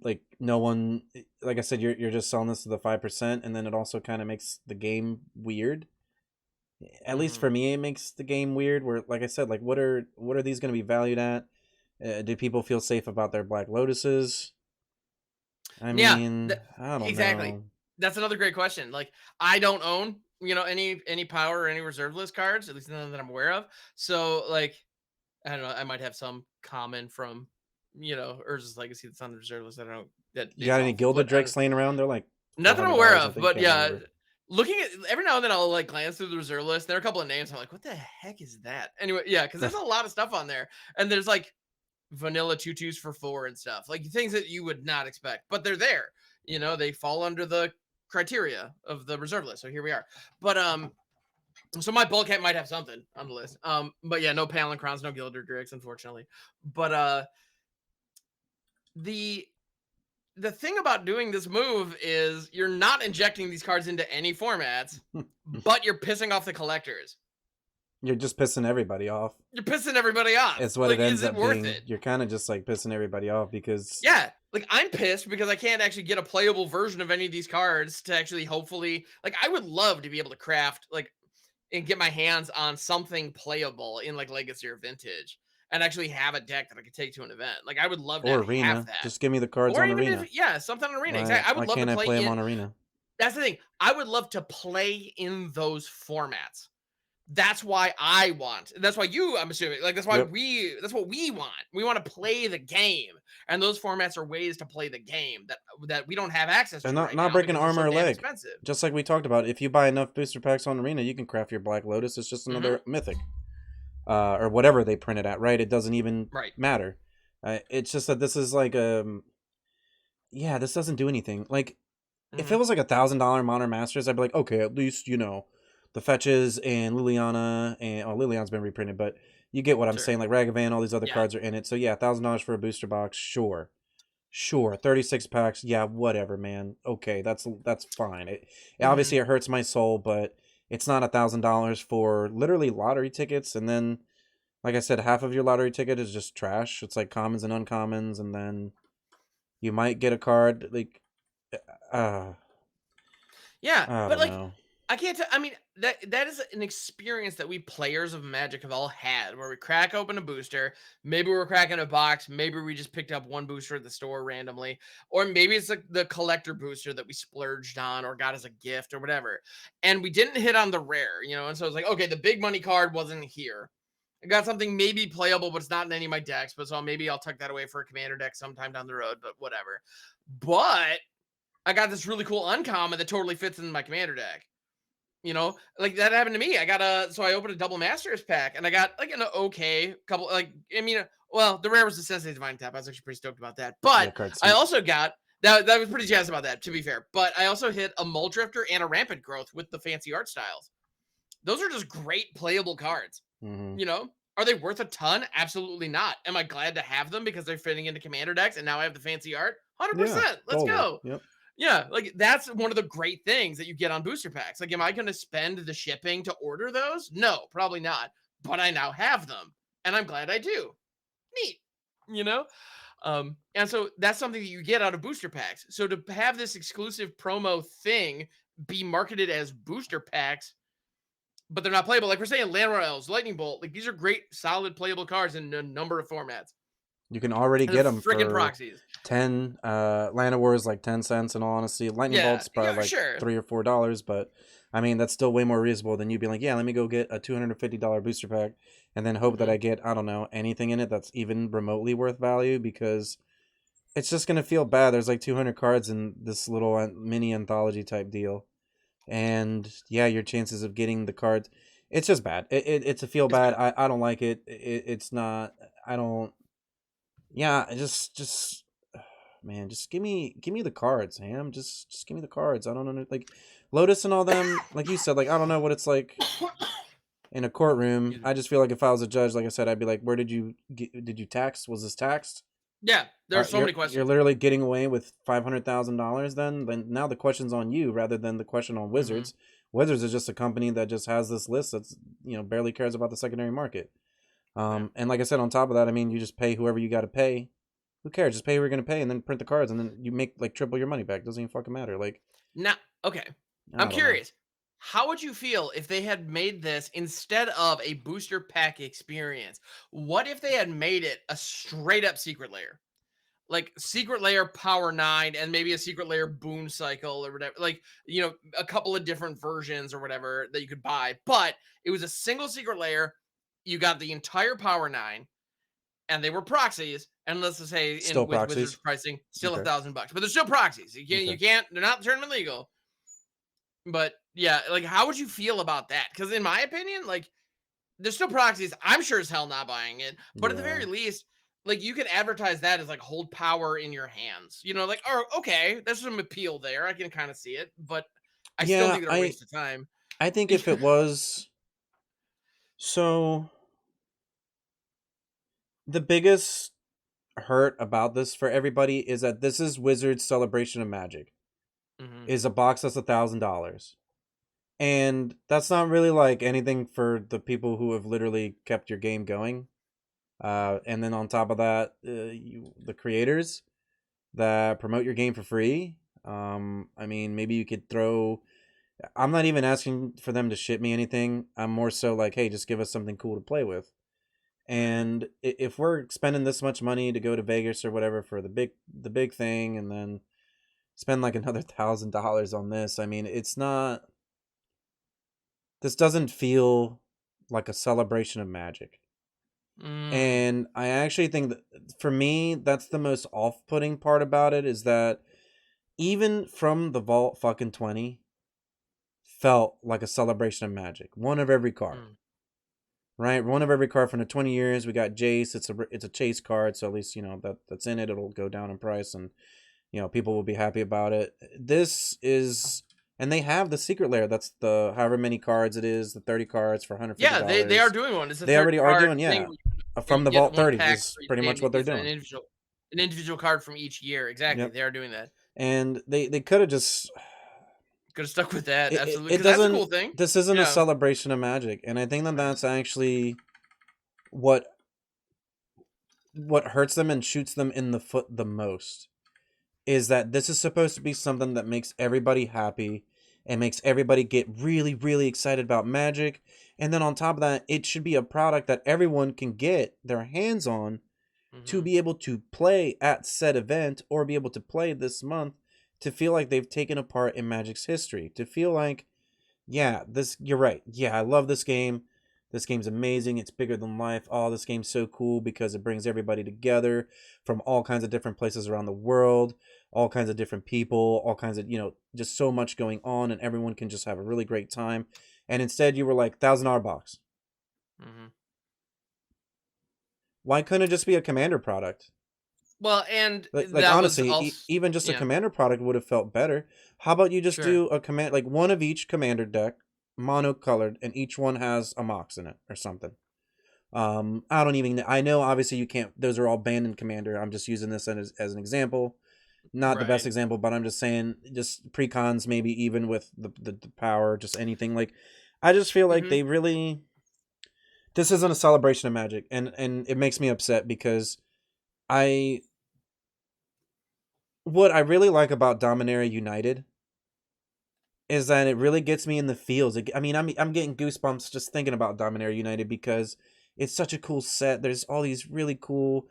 like no one, like I said, you're just selling this to the 5%, and then it also kind of makes the game weird. At least Mhm. for me, it makes the game weird. Where, like I said, like what are these going to be valued at? Do people feel safe about their Black Lotuses? I Yeah, mean, I don't exactly. know. That's another great question. Like, I don't own, any power or any reserve list cards, at least none that I'm aware of. So, like, I don't know. I might have some common from, Urza's Legacy that's on the reserve list. I don't know that You is got any off, Gilded but I Drakes don't, laying around? They're like four not that I'm hundred aware dollars, I of. think. But Can't yeah, remember. looking at every now and then I'll like glance through the reserve list. There are a couple of names. I'm like, what the heck is that? Anyway, yeah, because there's a lot of stuff on there, and there's like vanilla tutus for 4 and stuff. Like things that you would not expect, but they're there. You know, they fall under the criteria of the reserve list. So here we are. But so my bulkhead might have something on the list. But yeah, no Palancrons, no Gilderdricks, unfortunately. But the thing about doing this move is you're not injecting these cards into any formats, but you're pissing off the collectors. You're just pissing everybody off. You're pissing everybody off. It's what like, it ends is up it worth being. It? You're kind of just like pissing everybody off because yeah, like I'm pissed because I can't actually get a playable version of any of these cards to actually hopefully like I would love to be able to craft like and get my hands on something playable in like Legacy or Vintage and actually have a deck that I could take to an event. Like I would love to or have Arena. that. Just give me the cards Or on even Arena. if, yeah, something on Arena. Exactly. I would love can't to I play them in, on Arena? That's the thing. I would love to play in those formats. That's why I want. That's why you. I'm assuming. Like that's why we. That's what we want. We want to play the game, and those formats are ways to play the game that we don't have access to. And not, right not now breaking because armor they're or so damn leg. expensive. Just like we talked about, if you buy enough booster packs on Arena, you can craft your Black Lotus. It's just another mythic, or whatever they print it at. Right? It doesn't even matter. It's just that this is like yeah, this doesn't do anything. Like if it was like $1,000 Modern Masters, I'd be like, okay, at least the fetches and Liliana and Liliana's been reprinted, but you get what I'm saying. Like Ragavan, all these other cards are in it. So yeah, $1,000 for a booster box, sure. 36 packs, yeah, whatever, man. Okay, that's fine. Obviously it hurts my soul, but it's not $1,000 for literally lottery tickets. And then, like I said, half of your lottery ticket is just trash. It's like commons and uncommons, and then you might get a card like. Yeah, but like know. I can't. I mean, that is an experience that we players of Magic have all had, where we crack open a booster. Maybe we're cracking a box. Maybe we just picked up one booster at the store randomly, or maybe it's the collector booster that we splurged on or got as a gift or whatever, and we didn't hit on the rare, And so it's like, okay, the big money card wasn't here. I got something maybe playable, but it's not in any of my decks. But so maybe I'll tuck that away for a commander deck sometime down the road. But whatever. But I got this really cool uncommon that totally fits in my commander deck. Like that happened to me. So I opened a double masters pack and I got like an okay couple, the rare was the Sensei Divine Tap. I was actually pretty stoked about that. But I also got, that was pretty jazzed about that, to be fair. But I also hit a Mull Drifter and a Rampant Growth with the fancy art styles. Those are just great playable cards. Are they worth a ton? Absolutely not. Am I glad to have them because they're fitting into commander decks and now I have the fancy art? 100%. Let's go. Yep. Yeah, like that's one of the great things that you get on booster packs. Like, am I going to spend the shipping to order those? No, probably not. But I now have them, and I'm glad I do. Neat, And so that's something that you get out of booster packs. So to have this exclusive promo thing be marketed as booster packs, but they're not playable. Like we're saying, Land Royals, Lightning Bolt, like these are great, solid playable cards in a number of formats. You can already get them freaking for proxies. 10. Land of War is like 10 cents. In all honesty, Lightning Bolt's probably like $3 or $4. But I mean, that's still way more reasonable than you being like, yeah, let me go get a $250 booster pack and then hope that I get, I don't know, anything in it that's even remotely worth value, because it's just gonna feel bad. There's like 200 cards in this little mini anthology type deal, and yeah, your chances of getting the cards, it's just bad. It's a feel bad. I don't like it. It's not. I don't. Yeah, just man, just give me the cards, Ham. Just give me the cards. I don't know, like Lotus and all them. Like you said, like I don't know what it's like in a courtroom. I just feel like if I was a judge, like I said, I'd be like, where did you tax? Was this taxed? Yeah, there's so many questions. You're literally getting away with $500,000. Then now the question's on you rather than the question on Wizards. Wizards is just a company that just has this list that's barely cares about the secondary market. And like I said, on top of that, I mean, you just pay whoever you got to pay. Who cares? Just pay who you're going to pay and then print the cards and then you make like triple your money back. Doesn't even fucking matter. Like, now, okay. I'm curious. How would you feel if they had made this instead of a booster pack experience? What if they had made it a straight up secret layer? Like secret layer power 9 and maybe a secret layer boon cycle or whatever. Like, a couple of different versions or whatever that you could buy. But it was a single secret layer. You got the entire power 9, and they were proxies. And let's just say with Wizards pricing, still $1,000, but they're still proxies. You can't. They're not tournament legal. But yeah, like how would you feel about that? Because in my opinion, like they're still proxies. I'm sure as hell not buying it. But at the very least, like you can advertise that as like hold power in your hands. You know, like, oh, okay, there's some appeal there. I can kind of see it, but I still Yeah, think they're a waste of time. I think if it was so, the biggest hurt about this for everybody is that this is Wizards Celebration of Magic. Hmm. Is a box that's $1,000. And that's not really like anything for the people who have literally kept your game going. And then on top of that, the creators that promote your game for free. I mean, maybe you could throw. I'm not even asking for them to ship me anything. I'm more so like, hey, just give us something cool to play with. Hmm. And if we're spending this much money to go to Vegas or whatever for the big thing, and then spend like another $1,000 on this, I mean, it's not. This doesn't feel like a celebration of Magic. Mm. And I actually think that for me, that's the most off-putting part about it, is that even from the Vault fucking 20 felt like a celebration of Magic. One of every card. Mm. Right? One of every card from the 20 years. We got Jace. It's a chase card, so at least, that's in it. It'll go down in price, and people will be happy about it. This is, and they have the secret layer. That's the however many cards it is, the 30 cards for Yeah, they are $150. doing one. It's a They 30 already are card doing, thing yeah. where From you the get Vault one 30 pack is for each pretty much game. what they're It's doing. an individual card from each year. Exactly, Yep. they are doing that. And they could have just Could have stuck with that, absolutely, it because that's a doesn't, cool thing. this isn't a Yeah. celebration of Magic, and I think that Mhm. that's actually what hurts them and shoots them in the foot the most, is that this is supposed to be something that makes everybody happy and makes everybody get really, really excited about Magic. And then on top of that, it should be a product that everyone can get their hands on to Mhm. be able to play at said event, or be able to play this month, to feel like they've taken a part in Magic's history, to feel like, yeah, this, you're right. Yeah, I love this game. This game's amazing. It's bigger than life. Oh, this game's so cool because it brings everybody together from all kinds of different places around the world, all kinds of different people, all kinds of, just so much going on, and everyone can just have a really great time. And instead, you were like, $1,000 box. Mhm. Why couldn't it just be a Commander product? Well, and Like that was honestly, also even just a yeah, Commander product would have felt better. How about you just sure. do a command, like one of each Commander deck, monocolored, and each one has a Mox in it or something. I don't even. I know obviously you can't. Those are all banned in Commander. I'm just using this as an example. Not the best Right. example, but I'm just saying, just precons, maybe even with the power, just anything. Like, I just feel like Mhm. they really. This isn't a celebration of Magic, and it makes me upset because I. What I really like about Dominaria United is that it really gets me in the feels. I mean, I'm getting goosebumps just thinking about Dominaria United because it's such a cool set. There's all these really cool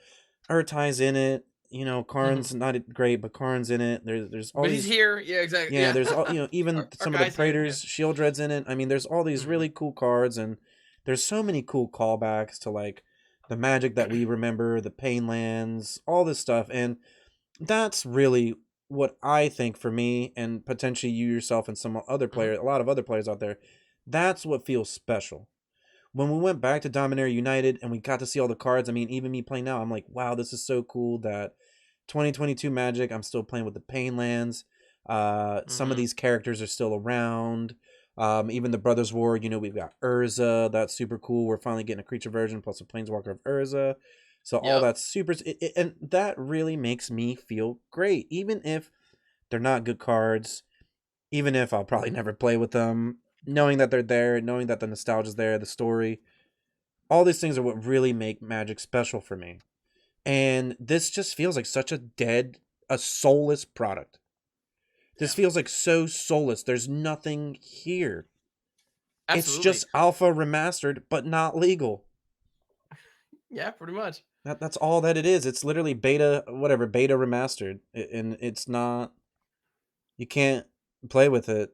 Urtai's in it. Mhm. Karn's not great, but Karn's in it. There's all But he's these, here. Yeah, exactly. yeah. Yeah. There's all, even Our some of the guy's here. Yeah. Praetors, Shieldred's in it. I mean, there's all these Mhm. really cool cards, and there's so many cool callbacks to like the Magic that we remember, the Painlands, all this stuff, and that's really what I think for me, and potentially you yourself and some other Mhm. player, a lot of other players out there. That's what feels special. When we went back to Dominaria United and we got to see all the cards, I mean, even me playing now, I'm like, wow, this is so cool that 2022 Magic, I'm still playing with the Painlands. Some of Mhm. these characters are still around. Even the Brothers War, we've got Urza. That's super cool. We're finally getting a creature version plus a Planeswalker of Urza. So all Yep. that's super, and that really makes me feel great. Even if they're not good cards, even if I'll probably never play with them, knowing that they're there, knowing that the nostalgia's there, the story, all these things are what really make Magic special for me. And this just feels like such a soulless product. This Yeah. feels like so soulless. There's nothing here. It's Absolutely. just alpha remastered, but not legal. Yeah, pretty much. That's all that it is. It's literally beta, whatever, beta remastered, and it's not. You can't play with it.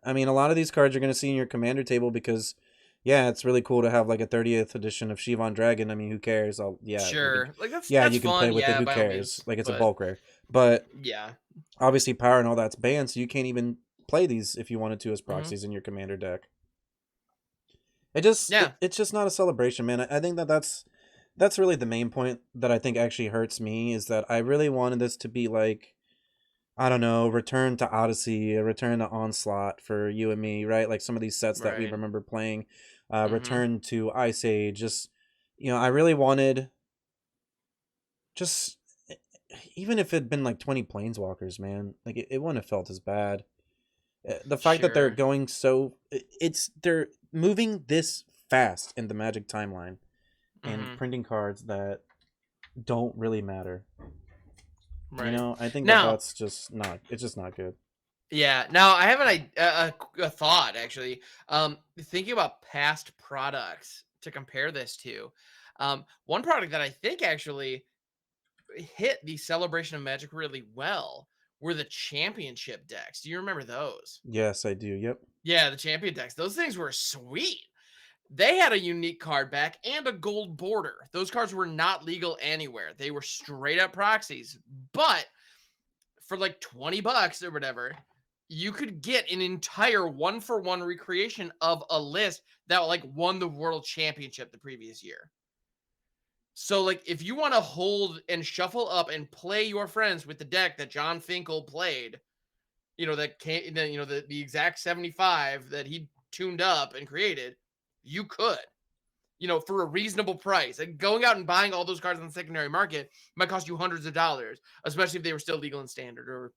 I mean, a lot of these cards you're going to see in your commander table because, yeah, it's really cool to have like a 30th edition of Shivan Dragon. I mean, who cares? Sure. Like Yeah, that's you can play fun. with it. Yeah, Who by all cares? means. Like, it's a But bulk rare, but yeah. obviously power and all that's banned, so you can't even play these if you wanted to as Mhm. proxies in your commander deck. It's Yeah. just not a celebration, man. I think that's that's really the main point that I think actually hurts me, is that I really wanted this to be like, I don't know, Return to Odyssey, a Return to Onslaught for you and me, right? Like some of these sets that we Right. remember playing, Mm-hmm. Return to Ice Age. Just, I really wanted just even if it had been like 20 Planeswalkers, man, like it wouldn't have felt as bad. The fact that they're Sure. going so they're moving this fast in the Magic timeline and Mm-hmm. printing cards that don't really matter. Right. I think that Now, that's just not, it's just not good. yeah. Now I have a thought actually. Thinking about past products to compare this to. One product that I think actually hit the celebration of Magic really well were the championship decks. Do you remember those? Yes, I do. Yep. Yeah, the champion decks. Those things were sweet. They had a unique card back and a gold border. Those cards were not legal anywhere. They were straight up proxies. But for like 20 bucks or whatever, you could get an entire one for one recreation of a list that like won the world championship the previous year. So like if you want to hold and shuffle up and play your friends with the deck that John Finkel played, that came, the exact 75 that he tuned up and created, you could, for a reasonable price. And going out and buying all those cards on the secondary market might cost you hundreds of dollars, especially if they were still legal in standard or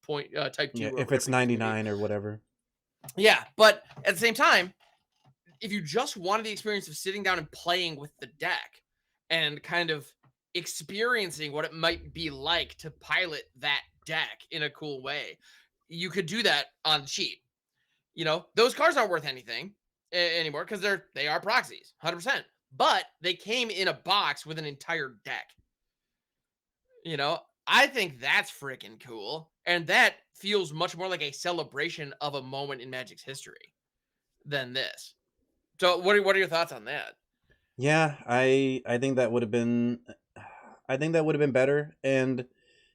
point type Yeah, 2 or if whatever it's the case may be. 99 or whatever. Yeah, but at the same time, if you just wanted the experience of sitting down and playing with the deck and kind of experiencing what it might be like to pilot that deck in a cool way, you could do that on the cheap. Those cards aren't worth anything anymore because they are proxies, 100%. But they came in a box with an entire deck. I think that's freaking cool, and that feels much more like a celebration of a moment in Magic's history than this. So, what are your thoughts on that? Yeah, I think that would have been, I think that would have been better. And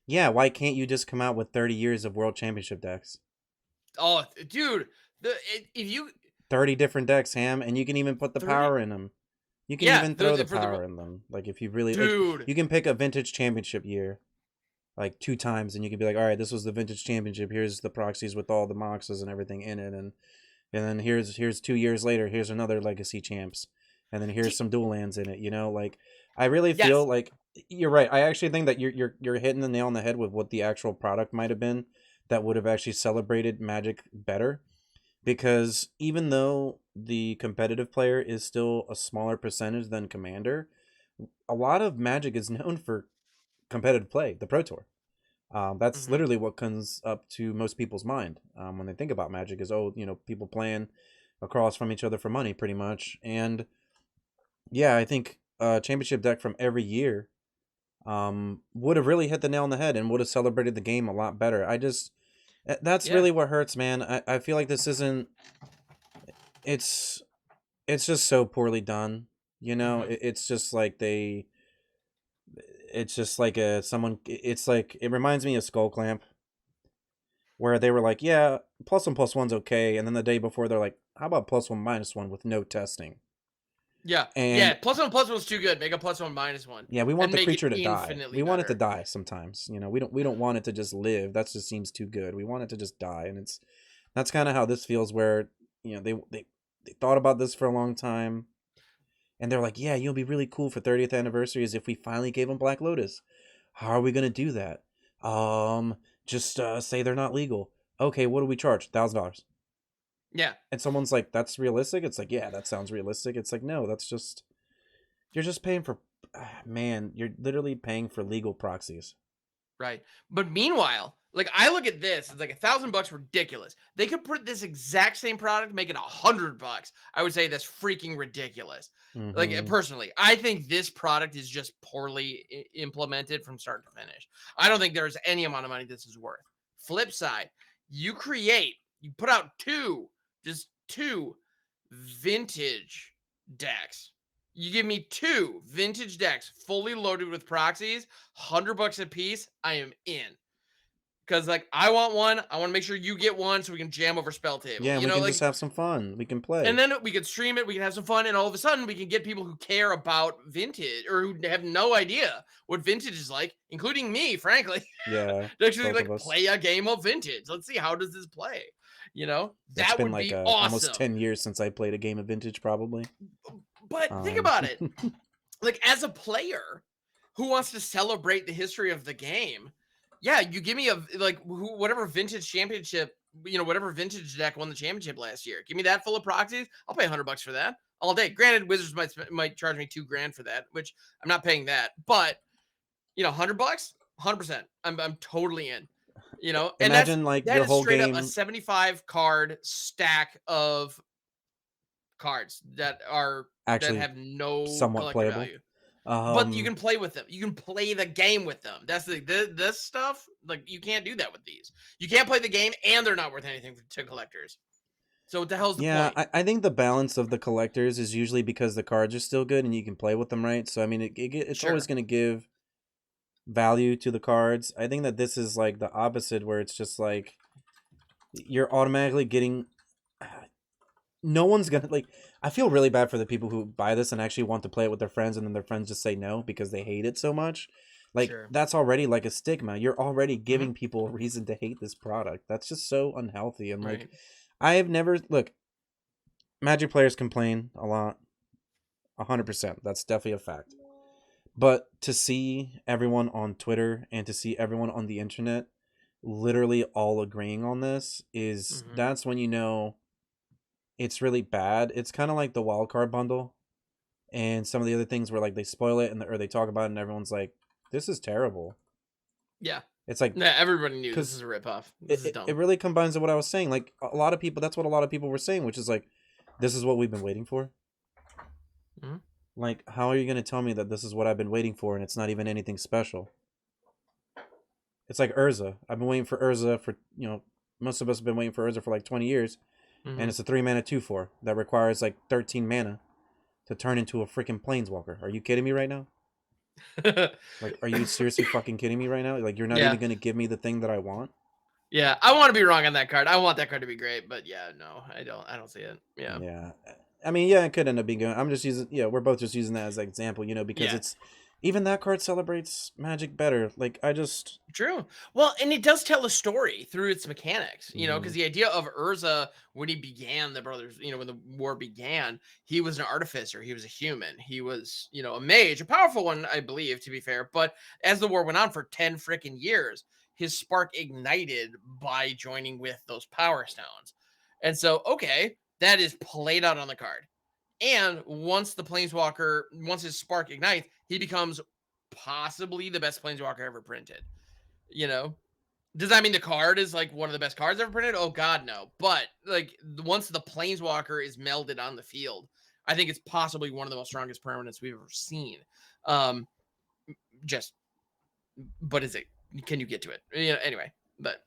yeah, why can't you just come out with 30 years of World Championship decks? Oh, dude, if you 30 different decks, Ham, and you can even put the 30, power in them. You can yeah, even throw the for the power in them. Like if you really like, dude, you can pick a vintage championship year like two times, and you can be like, all right, this was the vintage championship. Here's the proxies with all the moxes and everything in it, and then here's 2 years later, here's another legacy champs, and then here's some dual lands in it. Like I really feel yes, like you're right. I actually think that you're hitting the nail on the head with what the actual product might have been that would have actually celebrated Magic better, because even though the competitive player is still a smaller percentage than Commander, a lot of Magic is known for competitive play, the Pro Tour. That's hmm literally what comes up to most people's mind when they think about Magic is, oh, people playing across from each other for money, pretty much. And yeah, I think championship deck from every year would have really hit the nail on the head and would have celebrated the game a lot better. That's yeah, really what hurts, man. I feel like this isn't. It's it's just so poorly done. hmm It's just like they. It's just like a someone. It's like it reminds me of Skull Clamp, where they were like, yeah, plus one's okay, and then the day before they're like, how about plus one minus one with no testing? yeah, And yeah. +1/+1 was too good. Make a +1/-1 yeah, we want and the make it creature to die. infinitely We want it to better. die sometimes. We don't want it to just live. That just seems too good. We want it to just die, and that's kind of how this feels. Where they thought about this for a long time, and they're like, yeah, you'll be really cool for 30th anniversary is if we finally gave them Black Lotus. How are we gonna do that? Just say they're not legal. Okay, what do we charge? $1,000. Yeah, And someone's like, that's realistic. It's like, yeah, that sounds realistic. It's like, no, that's just, you're just paying for, man, you're literally paying for legal proxies. right. But meanwhile, like I look at this, it's like $1,000 ridiculous. They could put this exact same product, make it $100. I would say that's freaking ridiculous. Like Mm-hmm. personally, I think this product is just poorly implemented from start to finish. I don't think there's any amount of money this is worth. Flip side, you put out just two vintage decks. You give me two vintage decks fully loaded with proxies, $100 a piece. I am in. Because like I want one, I want to make sure you get one, so we can jam over spell table. Yeah, you we know, can like, just have some fun. We can play. and then we can stream it, we can have some fun, and all of a sudden we can get people who care about vintage or who have no idea what vintage is like, including me, frankly, Yeah, to actually both of like us. play a game of vintage. Let's see, how does this play? You know, It's that been would like be almost awesome. 10 years since I played a game of vintage, probably. But think about it. Like, as a player who wants to celebrate the history of the game, yeah, you give me a whatever vintage championship, whatever vintage deck won the championship last year. Give me that full of proxies. I'll pay $100 for that all day. Granted, Wizards might charge me $2,000 for that, which I'm not paying that. But $100, 100%. I'm totally in. And Imagine like that your is whole straight up a game 75 card stack of cards that actually have no somewhat collector playable. value. But you can play with them. You can play the game with them. That's this stuff. Like, you can't do that with these. You can't play the game, and they're not worth anything to collectors. So what the hell's the Yeah, point? I think the balance of the collectors is usually because the cards are still good and you can play with them, right? So I mean, it's always Sure. going to give value to the cards. I think that this is like the opposite, where it's just like you're automatically getting. No one's gonna like. I feel really bad for the people who buy this and actually want to play it with their friends, and then their friends just say no because they hate it so much. Like, Sure. that's already like a stigma. You're already giving people a reason to hate this product. That's just so unhealthy. And like, Right. I have never look. Magic players complain a lot. 100%. That's definitely a fact. But to see everyone on Twitter and to see everyone on the internet literally all agreeing on this is that's when you know it's really bad. It's kind of like the wildcard bundle and some of the other things where like they spoil it or they talk about it and everyone's like, this is terrible. Yeah. It's like, yeah, everybody knew this is a ripoff. This is dumb. It really combines to what I was saying. Like, a lot of people, that's what a lot of people were saying, which is like, this is what we've been waiting for. Like, how are you going to tell me that this is what I've been waiting for and it's not even anything special? It's like Urza. I've been waiting for Urza for, most of us have been waiting for Urza for like 20 years. And it's a 3-mana 2/4 that requires like 13 mana to turn into a freaking planeswalker. Are you kidding me right now? Like, are you seriously fucking kidding me right now? Like, you're not even going to give me the thing that I want? Yeah, I want to be wrong on that card. I want that card to be great, but yeah, no, I don't see it. Yeah. Yeah. I mean, yeah, it could end up being good. I'm just using, we're both just using that as an example, because it's, even that card celebrates Magic better. Like, True. Well, and it does tell a story through its mechanics, because the idea of Urza, when he began the brothers, when the war began, he was an artificer. He was a human. He was, a mage, a powerful one, I believe, to be fair. But as the war went on for 10 freaking years, his spark ignited by joining with those power stones. And so, okay, that is played out on the card. And once his spark ignites, he becomes possibly the best planeswalker ever printed. Does that mean the card is like one of the best cards ever printed? Oh God, no. But like, once the planeswalker is melded on the field, I think it's possibly one of the most strongest permanents we've ever seen. But is it? Can you get to it? Anyway, but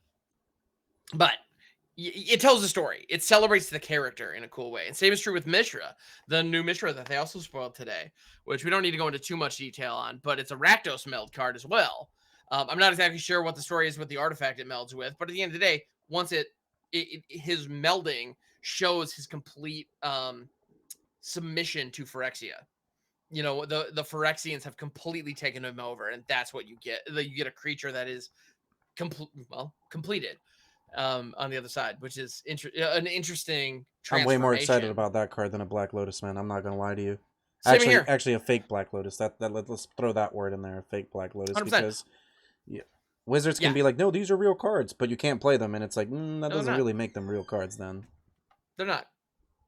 it tells a story. It celebrates the character in a cool way. And same is true with Mishra, the new Mishra that they also spoiled today, which we don't need to go into too much detail on, but it's a Rakdos meld card as well. I'm not exactly sure what the story is with the artifact it melds with, but at the end of the day, once his melding shows his complete submission to Phyrexia. The Phyrexians have completely taken him over, and that's what you get. You get a creature that is completed. On the other side, which is an interesting transformation. I'm way more excited about that card than a Black Lotus, man. I'm not gonna lie to you. Same here. Actually, a fake Black Lotus. Let's throw that word in there, a fake Black Lotus, 100%. Because Wizards can be like, no, these are real cards, but you can't play them, and it's like, that doesn't really make them real cards. Then they're not.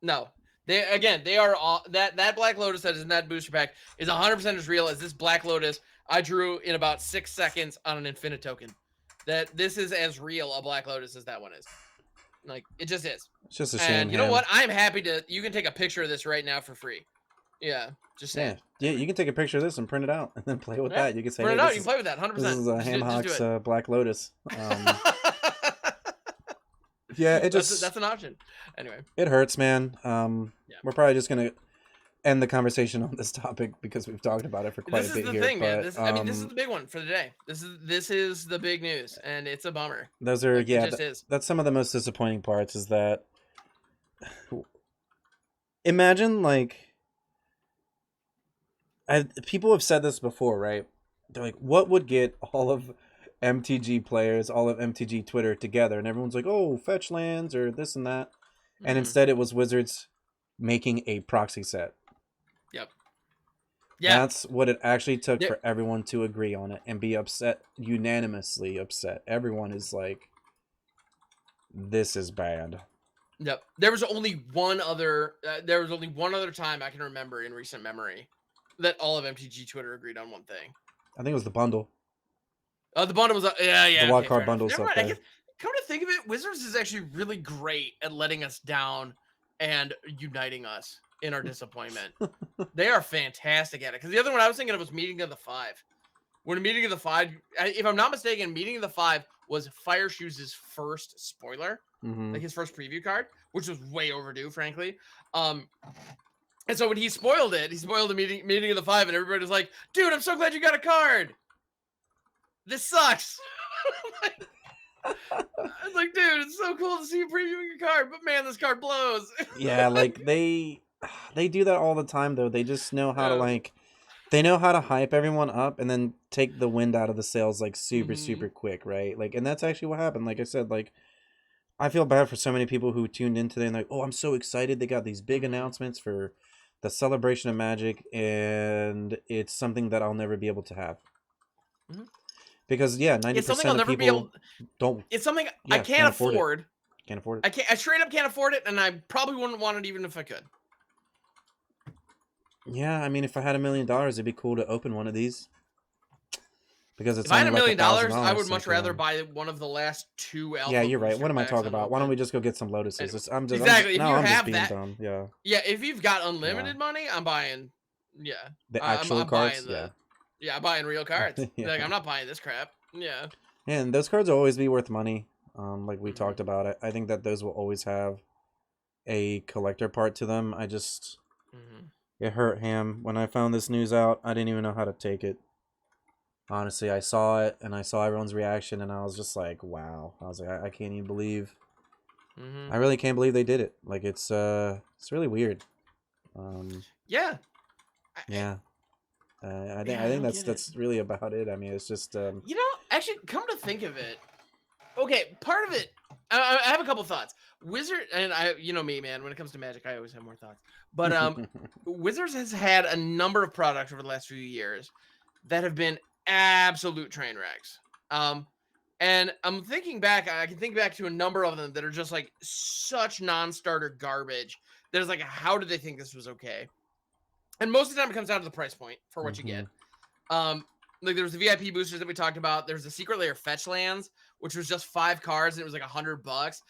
No, they are all that Black Lotus that is in that booster pack is 100% as real as this Black Lotus I drew in about 6 seconds on an Infinite token. That this is as real a Black Lotus as that one is. Like, it just is. It's just a shame. And you know what? I'm happy you can take a picture of this right now for free. Yeah, just saying. Yeah, you can take a picture of this and print it out and then play with that. You can say, print it out. You can play with that. 100%. This is a Hamhocks Black Lotus. Yeah, it just that's an option. Anyway, it hurts, man. We're probably just gonna end the conversation on this topic because we've talked about it for quite This a is bit the here. thing, man. But This, I mean, this is the big one for the day. This is the big news, and it's a bummer. those are Like, it just is. that's some of the most disappointing parts. Is that imagine like people have said this before, right? They're like, what would get all of MTG players, all of MTG Twitter together, and everyone's like, oh, fetch lands or this and that, and instead it was Wizards making a proxy set. Yep. Yeah. That's what it actually took for everyone to agree on it and be upset, unanimously upset. Everyone is like, this is bad. Yep. There was only one other time I can remember in recent memory that all of MTG Twitter agreed on one thing. I think it was the bundle. The bundle was the wild card bundle stuff. Come to think of it, Wizards is actually really great at letting us down and uniting us in our disappointment. They are fantastic at it. Because the other one I was thinking of was Meeting of the Five. When Meeting of the Five, if I'm not mistaken, Meeting of the Five was Fire Shoes' first spoiler, like his first preview card, which was way overdue, frankly. And so when he spoiled the meeting of the Five, and everybody was like, "Dude, I'm so glad you got a card. This sucks." I was like, dude, it's so cool to see you previewing your card, but man, this card blows. Yeah, like they do that all the time though. They just know how to they know how to hype everyone up and then take the wind out of the sails like super quick, right? Like, and that's actually what happened. Like I said, like I feel bad for so many people who tuned in today and like, oh, I'm so excited. They got these big announcements for the celebration of Magic, and it's something that I'll never be able to have. Because 90% of people don't. It's something I can't afford. Can't afford it. I straight up can't afford it, and I probably wouldn't want it even if I could. Yeah, I mean, if I had $1 million, it'd be cool to open one of these. Because it's if I had $1 million, $1,000, I would much rather buy one of the last 2 alpha. Yeah, you're right. What am I talking about? Why don't we just go get some Lotuses? Exactly. I'm just being dumb. Yeah. Yeah, if you've got unlimited money, I'm buying. Yeah. The actual cards. I'm buying real cards. Like, I'm not buying this crap. Yeah. And those cards will always be worth money. Like we talked about it. I think that those will always have a collector part to them. I just it hurt Ham when I found this news out. I didn't even know how to take it. Honestly, I saw it and I saw everyone's reaction, and I was just like, wow. I was like, I can't even believe. I really can't believe they did it. Like, it's really weird. Yeah. Yeah. I think that's really about it. I mean, it's just actually, come to think of it, okay, part of it, I have a couple thoughts. Wizard, and you know me, man, when it comes to Magic, I always have more thoughts. But Wizards has had a number of products over the last few years that have been absolute train wrecks. And I'm thinking back, I can think back to a number of them that are just like such non-starter garbage. That is like, how did they think this was okay? And most of the time it comes down to the price point for what you get. Like there was the VIP boosters that we talked about. There's the Secret Lair fetch lands, which was just 5 cards and it was like $100.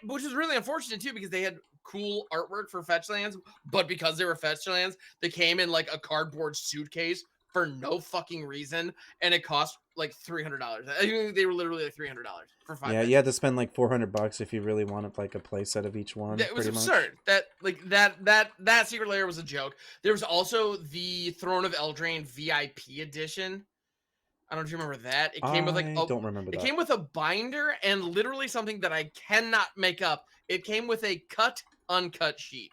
Which was really unfortunate too, because they had cool artwork for fetch lands, but because they were fetch lands, they came in like a cardboard suitcase for no fucking reason, and it cost like $300. I think they were literally like $300 for 5. Yeah, you had to spend like $400 if you really wanted like a play set of each one. It was absurd. That Secret Lair was a joke. There was also the Throne of Eldraine VIP edition. I don't know if you remember that. It came with like don't remember that. It came with a binder and literally something that I cannot make up. It came with a uncut sheet.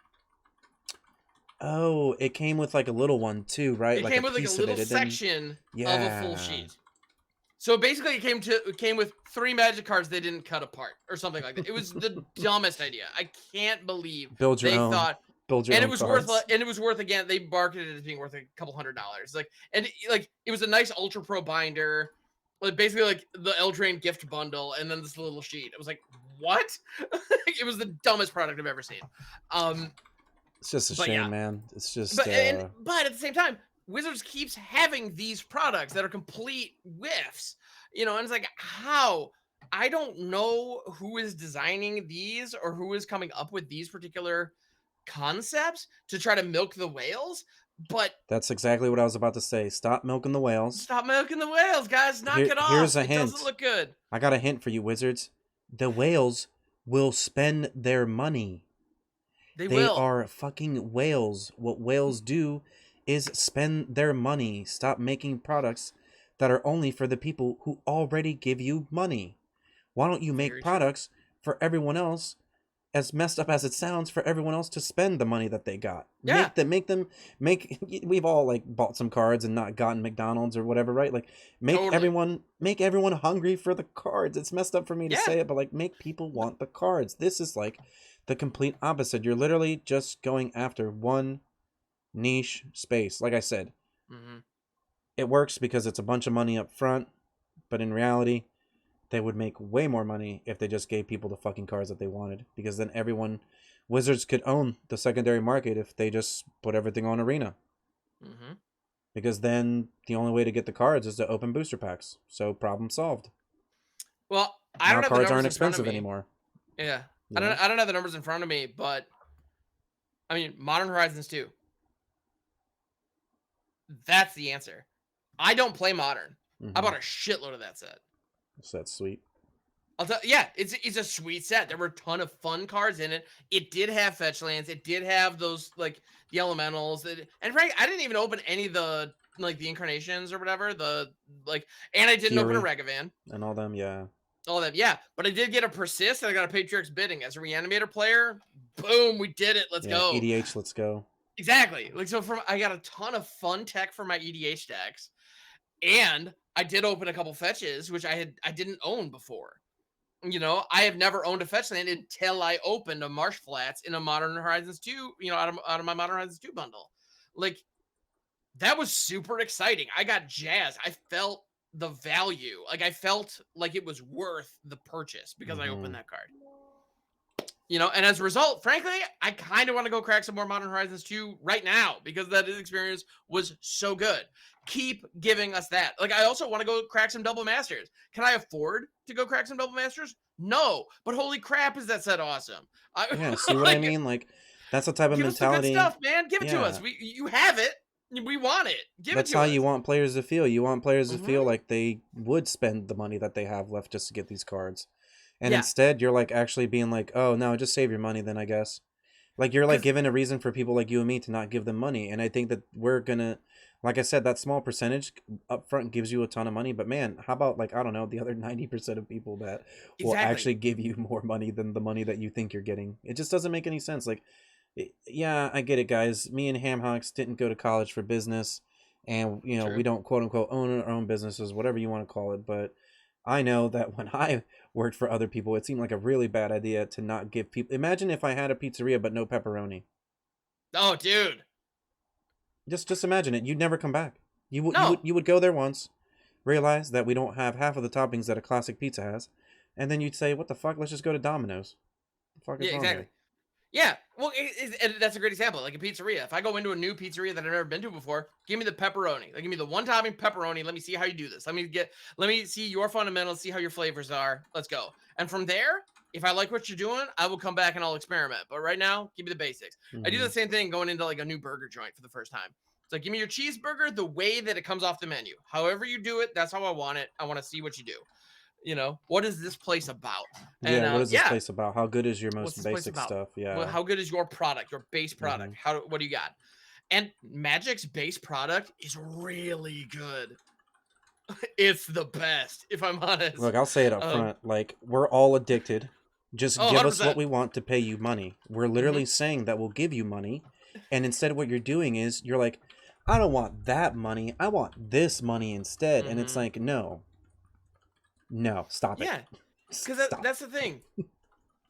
Oh, it came with like a little one too, right? It came with like a little section of a full sheet. So basically, it came with 3 Magic cards they didn't cut apart or something like that. It was the dumbest idea. I can't believe it was worth again. They marketed it as being worth a couple $100. It was a nice Ultra Pro binder, like basically like the Eldraine gift bundle, and then this little sheet. It was like, what? It was the dumbest product I've ever seen. It's just a shame, man. It's just. But at the same time, Wizards keeps having these products that are complete whiffs, and it's like, how? I don't know who is designing these or who is coming up with these particular concepts to try to milk the whales, but that's exactly what I was about to say. Stop milking the whales. Stop milking the whales, guys. Knock it off. Here's a hint. It doesn't look good. I got a hint for you, Wizards. The whales will spend their money. They They will. are fucking whales. What whales do is spend their money. Stop making products that are only for the people who already give you money. Why don't you make Very true. products for everyone else, as messed up as it sounds, for everyone else to spend the money that they got? Yeah. Make we've all like bought some cards and not gotten McDonald's or whatever, right? Like Totally. make everyone hungry for the cards. It's messed up for me to Yeah. say it, but like make people want the cards. This is like the complete opposite. You're literally just going after one niche space. Like I said, Mm-hmm. it works because it's a bunch of money up front, but in reality, they would make way more money if they just gave people the fucking cards that they wanted. Because then Wizards could own the secondary market if they just put everything on Arena. Mm-hmm. Because then the only way to get the cards is to open booster packs. So problem solved. Well, I Now don't have the cards numbers aren't in front of expensive me. anymore. Yeah. You know? I don't have the numbers in front of me, but I mean, Modern Horizons 2. That's the answer. I don't play Modern. I bought a shitload of that set. So that's sweet. I'll tell yeah, it's a sweet set. There were a ton of fun cards in it. It did have fetch lands. It did have those like the elementals. And frankly, I didn't even open any of the like the incarnations or whatever. The like, and I didn't open a Fury Regavan. and all them, yeah. All that, yeah. But I did get a persist, and I got a Patriarch's Bidding as a Reanimator player. Boom, we did it. Let's go. EDH, let's go. Exactly. Like so, I got a ton of fun tech for my EDH decks, and I did open a couple fetches, which I didn't own before. You know, I have never owned a fetch land until I opened a Marsh Flats in a Modern Horizons 2, you know, out of my Modern Horizons 2 bundle. Like, that was super exciting. I got jazzed. I felt the value. Like, I felt like it was worth the purchase because I opened that card. You know, and as a result, frankly, I kind of want to go crack some more Modern Horizons 2 right now because that experience was so good. Keep giving us that. Like, I also want to go crack some Double Masters. Can I afford to go crack some Double Masters? No, but holy crap, is that set awesome? Yeah, see what I mean? Like, that's the type of give us the good mentality. stuff, man. Give it to us. You have it. We want it. Give it That's to how us. you want players to feel. You want players to feel like they would spend the money that they have left just to get these cards. And instead, you're like actually being like, oh, no, just save your money then, I guess. Like, you're like giving a reason for people like you and me to not give them money. And I think that we're going to, like I said, that small percentage up front gives you a ton of money. But man, how about, like, I don't know, the other 90% of people that will actually give you more money than the money that you think you're getting? It just doesn't make any sense. Like, yeah, I get it, guys. Me and Hamhocks didn't go to college for business. And, you know, we don't, quote unquote, own our own businesses, whatever you want to call it. But I know that when I worked for other people, it seemed like a really bad idea to not give people. Imagine if I had a pizzeria but no pepperoni. Oh, dude. Just imagine it. You'd never come back. No. You would go there once, realize that we don't have half of the toppings that a classic pizza has, and then you'd say, "What the fuck? Let's just go to Domino's." The fuck is wrong here? Yeah, well, that's a great example. Like a pizzeria. If I go into a new pizzeria that I've never been to before, give me the pepperoni. Like, give me the one topping pepperoni. Let me see how you do this. Let me see your fundamentals. See how your flavors are. Let's go. And from there, if I like what you're doing, I will come back and I'll experiment. But right now, give me the basics. I do the same thing going into like a new burger joint for the first time. So give me your cheeseburger the way that it comes off the menu. However you do it, that's how I want it. I want to see what you do. You know, what is this place about? And what is this place about? How good is your most basic stuff? Yeah. How good is your product, your base product? What do you got? And Magic's base product is really good. It's the best, if I'm honest. Look, I'll say it up front. Like, we're all addicted. Just give 100%. Us what we want to pay you money. We're literally saying that we'll give you money. And instead what you're doing is you're like, I don't want that money. I want this money instead. And it's like, no, stop it. Yeah, because that's the thing.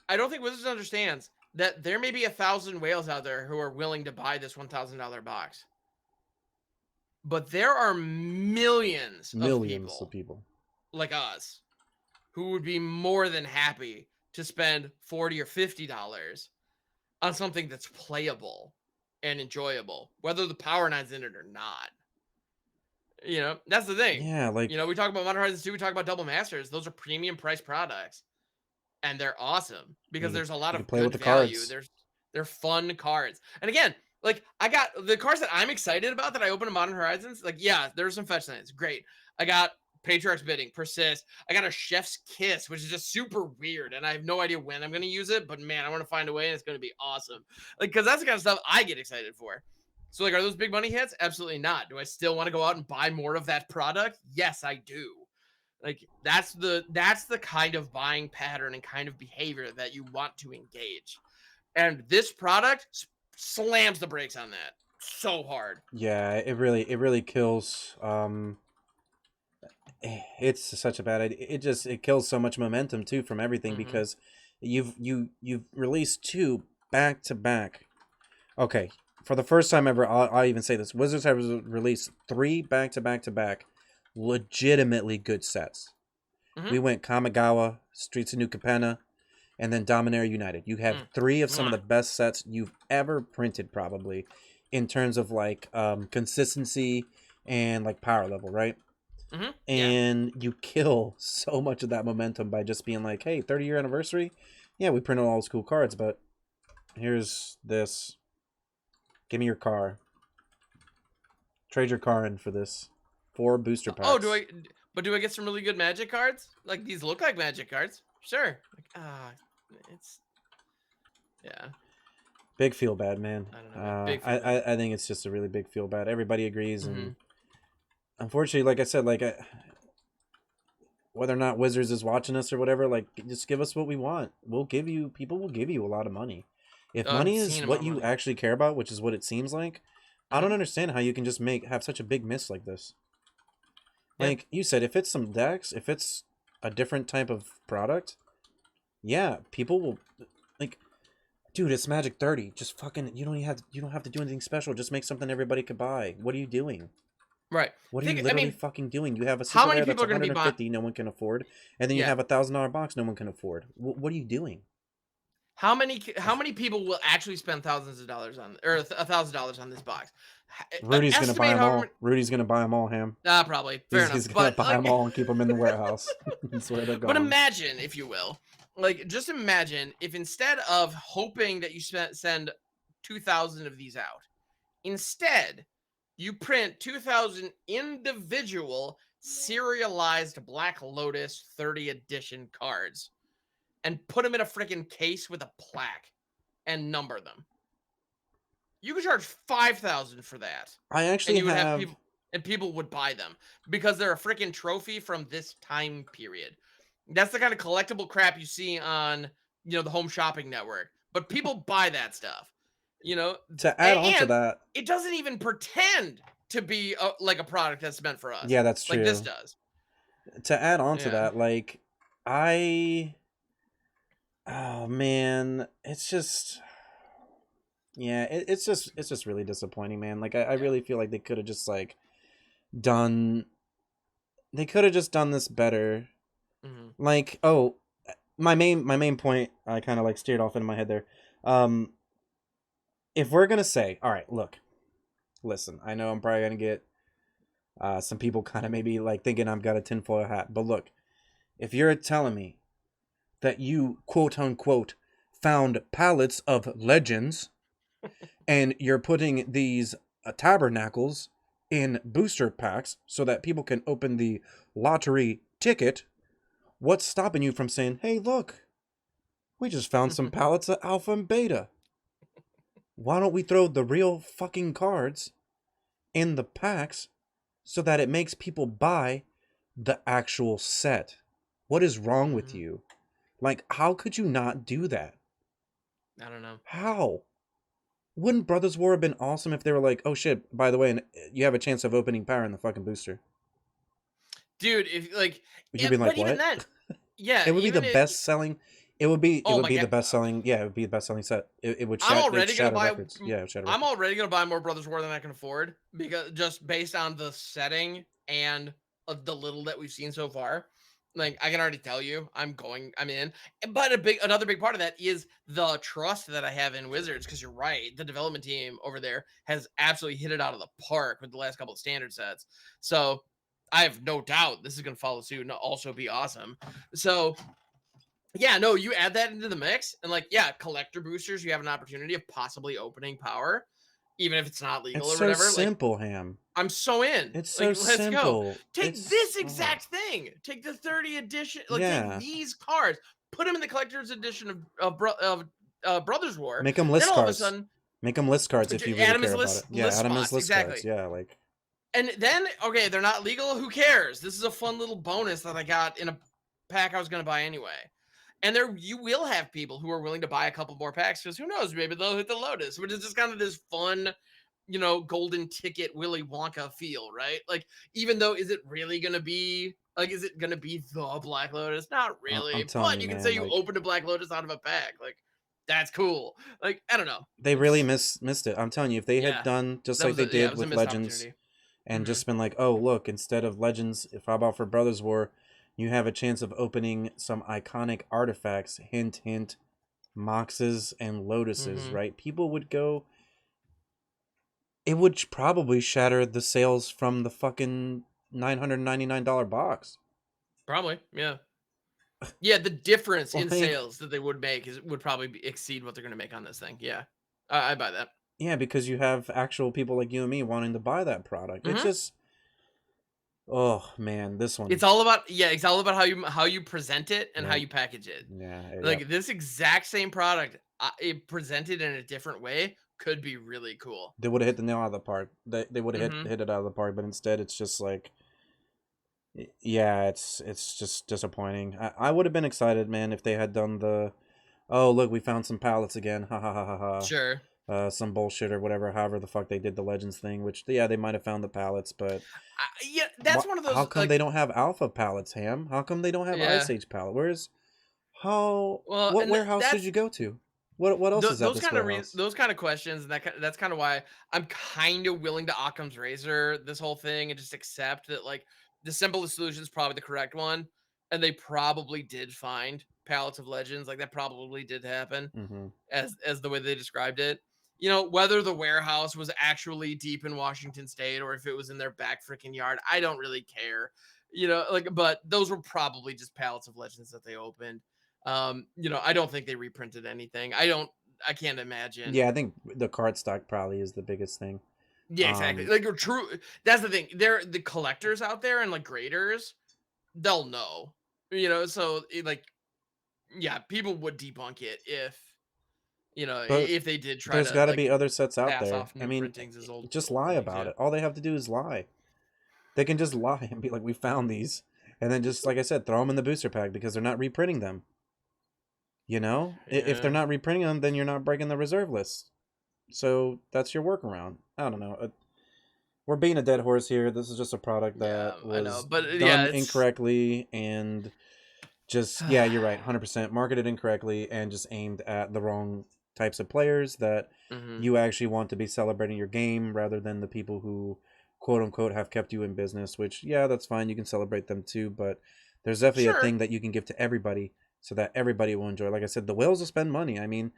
I don't think Wizards understands that there may be 1,000 whales out there who are willing to buy this $1,000 box. But there are millions of people like us who would be more than happy to spend $40 or $50 on something that's playable and enjoyable, whether the Power Nine's in it or not. You know, that's the thing. Yeah, like, you know, we talk about Modern Horizons 2, we talk about Double Masters. Those are premium price products, and they're awesome because there's a lot of good value. They're fun cards, and again, like I got the cards that I'm excited about that I opened in Modern Horizons. Like, yeah, there's some fetch lands, great. I got Patriarch's Bidding, Persist. I got a Chef's Kiss, which is just super weird, and I have no idea when I'm going to use it, but man, I want to find a way, and it's going to be awesome. Like, because that's the kind of stuff I get excited for. So, like, are those big money hits? Absolutely not. Do I still want to go out and buy more of that product? Yes, I do. Like, that's the kind of buying pattern and kind of behavior that you want to engage. And this product slams the brakes on that so hard. Yeah, it really kills. It's such a bad idea. It kills so much momentum too from everything because you've released 2 back to back. Okay, for the first time ever, I'll even say this: Wizards have released 3 back to back, legitimately good sets. We went Kamigawa, Streets of New Capenna, and then Dominaria United. You have 3 of some of the best sets you've ever printed, probably, in terms of like consistency and like power level, right? And you kill so much of that momentum by just being like, hey, 30-year anniversary? Yeah, we printed all those cool cards, but here's this. Give me your car. Trade your car in for this. 4 booster packs. Oh, do I get some really good Magic cards? Like, these look like Magic cards. Sure. Like, it's... Yeah. Big feel bad, man. I don't know. Big feel bad. I think it's just a really big feel bad. Everybody agrees, and unfortunately, like I said, like whether or not Wizards is watching us or whatever, like just give us what we want. People will give you a lot of money. If money is what you actually care about, which is what it seems like, I don't understand how you can just have such a big miss like this. Like you said, if it's some decks, if it's a different type of product, yeah, people will like. Dude, it's Magic 30. Just fucking, you don't have to do anything special. Just make something everybody could buy. What are you doing? Right. What are you literally fucking doing? You have a super rare that's 150 no one can afford, and then you have a $1,000 box no one can afford. What are you doing? How many people will actually spend thousands of dollars on, or $1,000 on this box? Rudy's gonna buy them all. Rudy's gonna buy them all, Ham. Probably. Fair enough. He's gonna buy them all and keep them in the warehouse. That's where they're going. But imagine, if you will, like, just imagine if instead of hoping that you send 2,000 of these out, instead you print 2,000 individual serialized Black Lotus 30 edition cards and put them in a freaking case with a plaque and number them. You could charge 5,000 for that. I actually have people would buy them because they're a freaking trophy from this time period. That's the kind of collectible crap you see on, the Home Shopping Network. But people buy that stuff, To add on to that, it doesn't even pretend to be like a product that's meant for us. Yeah, that's true. Like this does. To add on to that, like oh man, it's just, yeah, it's just really disappointing, man. Like I really feel like they could have just like done this better. Like, oh, my main point, I kind of like steered off into my head there. If we're gonna say, all right, look, listen, I know I'm probably gonna get some people kind of maybe like thinking I've got a tinfoil hat, but look, if you're telling me that you quote unquote found pallets of legends and you're putting these tabernacles in booster packs so that people can open the lottery ticket, what's stopping you from saying, hey, look, we just found some pallets of alpha and beta. Why don't we throw the real fucking cards in the packs so that it makes people buy the actual set? What is wrong with you? Like, how could you not do that? I don't know. How? Wouldn't Brothers War have been awesome if they were like, oh shit, by the way, you have a chance of opening power in the fucking booster? Dude, if like, you'd be like, what? Even then, yeah, it would be the best selling. It would be the best selling. Yeah, it would be the best selling set. It would. I'm already gonna buy. Records. Yeah, I'm already gonna buy more Brothers War than I can afford because just based on the setting and of the little that we've seen so far. Like, I can already tell you, I'm in. But another big part of that is the trust that I have in Wizards, because you're right, the development team over there has absolutely hit it out of the park with the last couple of standard sets. So I have no doubt this is going to follow suit and also be awesome. So yeah, no, you add that into the mix, and like, yeah, collector boosters, you have an opportunity of possibly opening power, even if it's not legal or whatever. It's so simple, Ham. I'm so in. It's so Like, let's go. simple. Take this exact thing. Take the 30 edition. Like, take Yeah. these cards. Put them in the collector's edition of Brothers War. Make them Then list all of a cards. sudden, Make them list cards if you really add them as care about it. Yeah, list add them as spots. list cards. Exactly. Yeah, like And then, okay, they're not legal. Who cares? This is a fun little bonus that I got in a pack I was going to buy anyway. And there, you will have people who are willing to buy a couple more packs because who knows? Maybe they'll hit the Lotus, which is just kind of this fun, golden ticket Willy Wonka feel, right? Like, even though, is it really going to be like, is it going to be the Black Lotus? Not I'm really, telling but you, you can man, say you like opened a Black Lotus out of a pack. Like, that's cool. Like, I don't know. they really missed it. I'm telling you, if they had Yeah, done just that like was they it did was a with missed Legends opportunity. and Hmm. just been like, oh look, instead of Legends, if how about for Brothers War, you have a chance of opening some iconic artifacts. Hint, hint, Moxes and Lotuses. Hmm. Right? People would go. It would probably shatter the sales from the fucking $999 box. Probably, yeah. Yeah, the difference in Like, sales that they would make would probably exceed what they're going to make on this thing. Yeah, I buy that. yeah, because you have actual people like you and me wanting to buy that product. It's Hmm. just, oh man, this one, It's all about it's all about how you present it and how yeah, you package it. yeah, yeah. Like this exact same product, it presented in a different way could be really cool. They would have hit the nail out of the park. They would have Hmm. hit it out of the park, but instead it's just like, yeah, it's just disappointing. I would have been excited, man, if they had done the, oh look, we found some pallets again, ha ha ha ha ha. Sure. Some bullshit or whatever, however the fuck they did the Legends thing, which yeah, they might have found the pallets, but Yeah, that's one of how those come they like don't have Alpha pallets, Ham? How come they don't have Ice yeah. Age pallet? Where's how? Well, What and warehouse did that's you go to? What else is at those this kind of warehouse? those kind of questions, and that's kind of why I'm kind of willing to Occam's razor this whole thing and just accept that like the simplest solution is probably the correct one, and they probably did find pallets of legends, like that probably did happen Mm-hmm. as the way they described it. Whether the warehouse was actually deep in Washington State or if it was in their back freaking yard, I don't really care. But those were probably just pallets of legends that they opened. I don't think they reprinted anything. I can't imagine. Yeah, I think the card stock probably is the biggest thing. Yeah, exactly. Like you're true. That's the thing. They're the collectors out there and like graders, they'll know. So yeah, people would debunk it But if they did try there's to got to like be other sets out pass there. off I new mean, printings as old just old lie printings. about Yeah. it. All they have to do is lie. They can just lie and be like, "We found these," and then just like I said, throw them in the booster pack because they're not reprinting them. If they're Yeah. not reprinting them, then you're not breaking the reserve list. So that's your workaround. I don't know. We're being a dead horse here. This is just a product Yeah, that I know. was But yeah, done it's incorrectly and just, yeah, you're right, 100% marketed incorrectly and just aimed at the wrong types of players that hmm. you actually want to be celebrating your game rather than the people who quote unquote have kept you in business, which yeah, that's fine. You can celebrate them too, but there's definitely a Sure. thing that you can give to everybody so that everybody will enjoy. Like I said, the whales will spend money. I mean,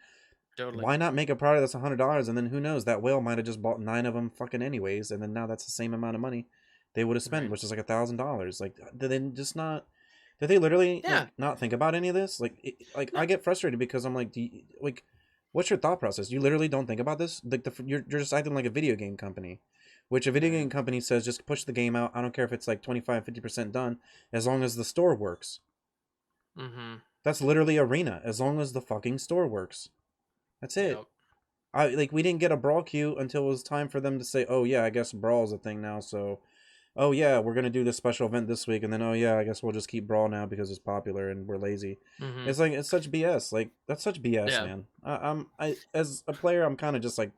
Totally. why not make a product that's $100 and then who knows, that whale might have just bought 9 of them fucking anyways, and then now that's the same amount of money they would have spent, Right. which is like $1,000. Like, did they just not? Did they literally Yeah. like not think about any of this? Like, No. I get frustrated because I'm like, what's your thought process? You literally don't think about this. Like, you're just acting like a video game company, which a video Right. game company says just push the game out. I don't care if it's like 25-50% done, as long as the store works. Mm-hmm. That's literally Arena, as long as the fucking store works. That's it. Yep. We didn't get a brawl queue until it was time for them to say, oh yeah, I guess brawl is a thing now, so oh yeah, we're gonna do this special event this week, and then oh yeah, I guess we'll just keep brawl now because it's popular and we're lazy. Mm-hmm. It's like, it's such BS. Like, that's such BS, Yeah. man. I as a player, I'm kind of just like,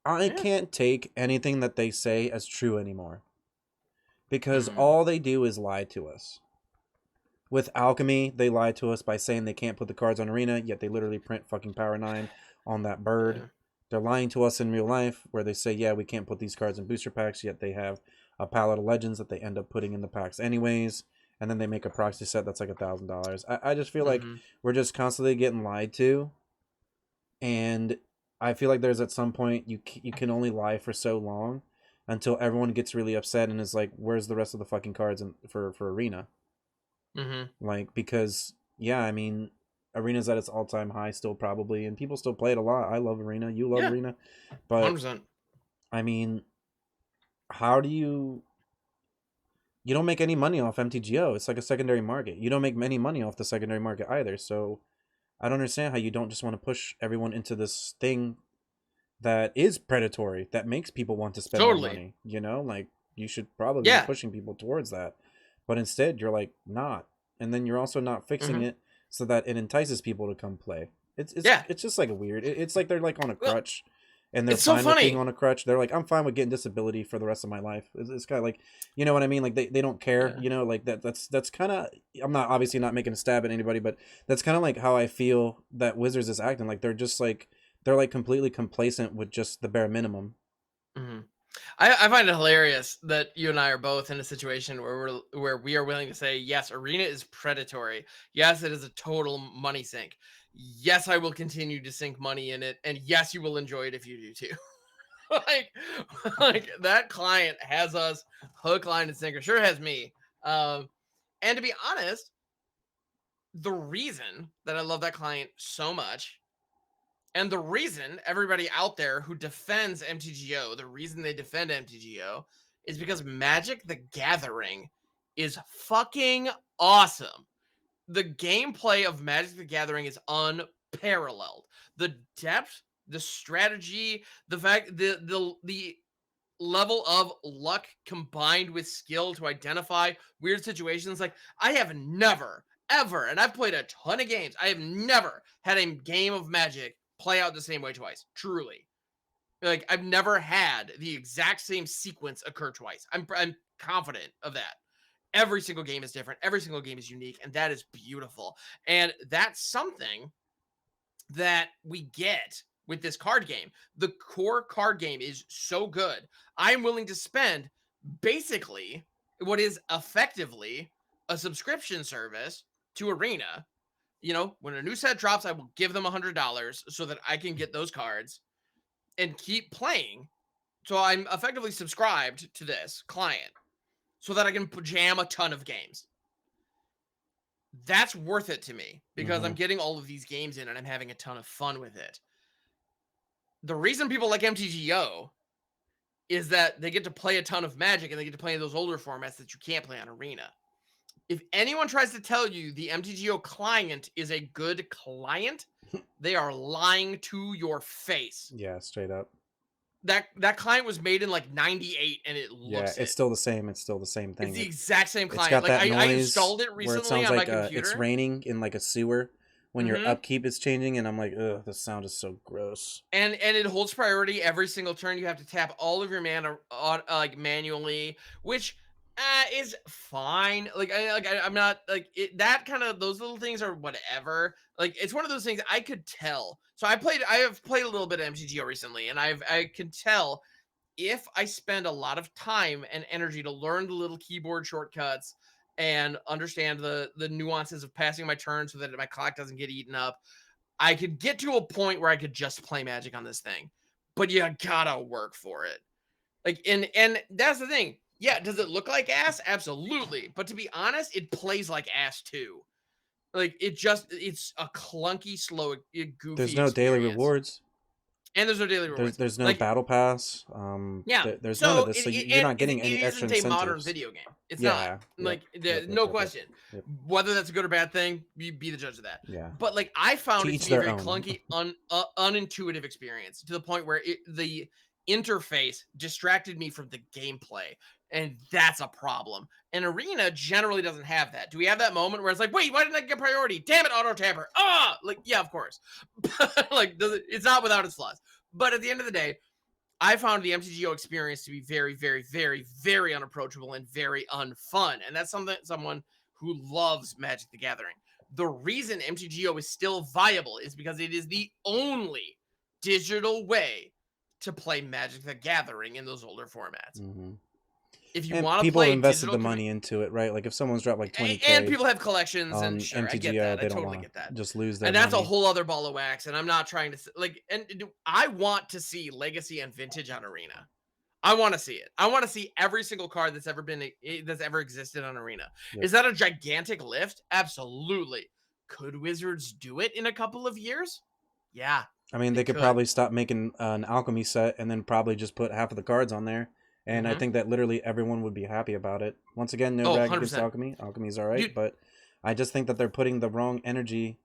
I Yeah. can't take anything that they say as true anymore because Mm-hmm. all they do is lie to us. With Alchemy, they lied to us by saying they can't put the cards on Arena, yet they literally print fucking Power 9 on that bird. Yeah. They're lying to us in real life, where they say, yeah, we can't put these cards in booster packs, yet they have a palette of legends that they end up putting in the packs anyways, and then they make a proxy set that's like $1,000. I just feel like Mm-hmm. we're just constantly getting lied to, and I feel like there's at some point you can only lie for so long until everyone gets really upset and is like, where's the rest of the fucking cards for Arena? Mm-hmm. Like, because yeah, I mean, Arena's at its all-time high still probably, and people still play it a lot. I love Arena, you love Yeah. Arena, but 100%. I mean, how do you don't make any money off MTGO. It's like a secondary market. You don't make any money off the secondary market either. So I don't understand how you don't just want to push everyone into this thing that is predatory, that makes people want to spend more Totally. money. Like you should probably be Yeah. pushing people towards that. But instead you're like not. And then you're also not fixing it so that it entices people to come play. It's just like a weird. It's like they're like on a crutch. And they're it's so fine with being funny. on a crutch. They're like, I'm fine with getting disability for the rest of my life. It's kind of like, you know what I mean? Like they don't care, like that's kind of, I'm not obviously not making a stab at anybody, but that's kind of like how I feel that Wizards is acting. Like they're just like, they're like completely complacent with just the bare minimum. I find it hilarious that you and I are both in a situation where we are willing to say, yes, Arena is predatory. Yes, it is a total money sink. Yes, I will continue to sink money in it, and yes, you will enjoy it if you do too. like that client has us hook, line, and sinker. Sure has me. And to be honest, the reason that I love that client so much, and the reason everybody out there who defends MTGO, the reason they defend MTGO is because Magic the Gathering is fucking awesome. The gameplay of Magic the Gathering is unparalleled. The depth, the strategy, the fact, the level of luck combined with skill to identify weird situations. Like, I have never, ever, and I've played a ton of games, I have never had a game of Magic play out the same way twice. Truly. Like, I've never had the exact same sequence occur twice. I'm confident of that. Every single game is different. Every single game is unique, and that is beautiful. And that's something that we get with this card game. The core card game is so good. I'm willing to spend basically what is effectively a subscription service to Arena. When a new set drops, I will give them $100 so that I can get those cards and keep playing. So I'm effectively subscribed to this client so that I can jam a ton of games. That's worth it to me because I'm getting all of these games in and I'm having a ton of fun with it. The reason people like MTGO is that they get to play a ton of Magic and they get to play in those older formats that you can't play on Arena. If anyone tries to tell you the MTGO client is a good client, they are lying to your face. Yeah, straight up. That client was made in like 98 and it looks it's still the same. It's still the same thing. It's the exact same client. It's got that noise I installed it where it recently sounds on like my computer. it's raining in like a sewer when your upkeep is changing, and I'm like, ugh, the sound is so gross. And it holds priority every single turn. You have to tap all of your mana like manually, which is fine. I'm not like it, that kind of, those little things are whatever. Like, it's one of those things I could tell. So I have played a little bit of MTGO recently, and I can tell if I spend a lot of time and energy to learn the little keyboard shortcuts and understand the nuances of passing my turn so that my clock doesn't get eaten up, I could get to a point where I could just play Magic on this thing. But you gotta work for it. Like, and that's the thing. Yeah, does it look like ass? Absolutely. But to be honest, it plays like ass too. Like, it's a clunky, slow, goofy There's no daily rewards. And there's no daily rewards. There's no battle pass. There's none of this. So you're not getting any extra incentives. It isn't a modern video game. It's not. Like, no question. Whether that's a good or bad thing, you be the judge of that. Yeah. But like, I found it to be a very clunky, unintuitive experience, to the point where the interface distracted me from the gameplay. And that's a problem. And Arena generally doesn't have that. Do we have that moment where it's like, wait, why didn't I get priority? Damn it, auto tapper. Like, yeah, of course. Like, it's not without its flaws. But at the end of the day, I found the MTGO experience to be very, very, very, very unapproachable and very unfun. And that's someone who loves Magic the Gathering. The reason MTGO is still viable is because it is the only digital way to play Magic the Gathering in those older formats. If you want to play, people have invested the money into it, right? Like, if someone's dropped like 20K, and people have collections, and sure, MTGO, I get that. I totally get that. Just lose their and that's money. A whole other ball of wax. And I'm not trying to and I want to see Legacy and Vintage on Arena. I want to see it. I want to see every single card that's ever existed on Arena. Yep. Is that a gigantic lift? Absolutely. Could Wizards do it in a couple of years? Yeah. I mean, they could probably stop making an alchemy set and then probably just put half of the cards on there and I Mm-hmm. think that literally everyone would be happy about it. Once again, no Oh, rag against 100%. alchemy. Alchemy's all right, Dude, but I just think that they're putting the wrong energy.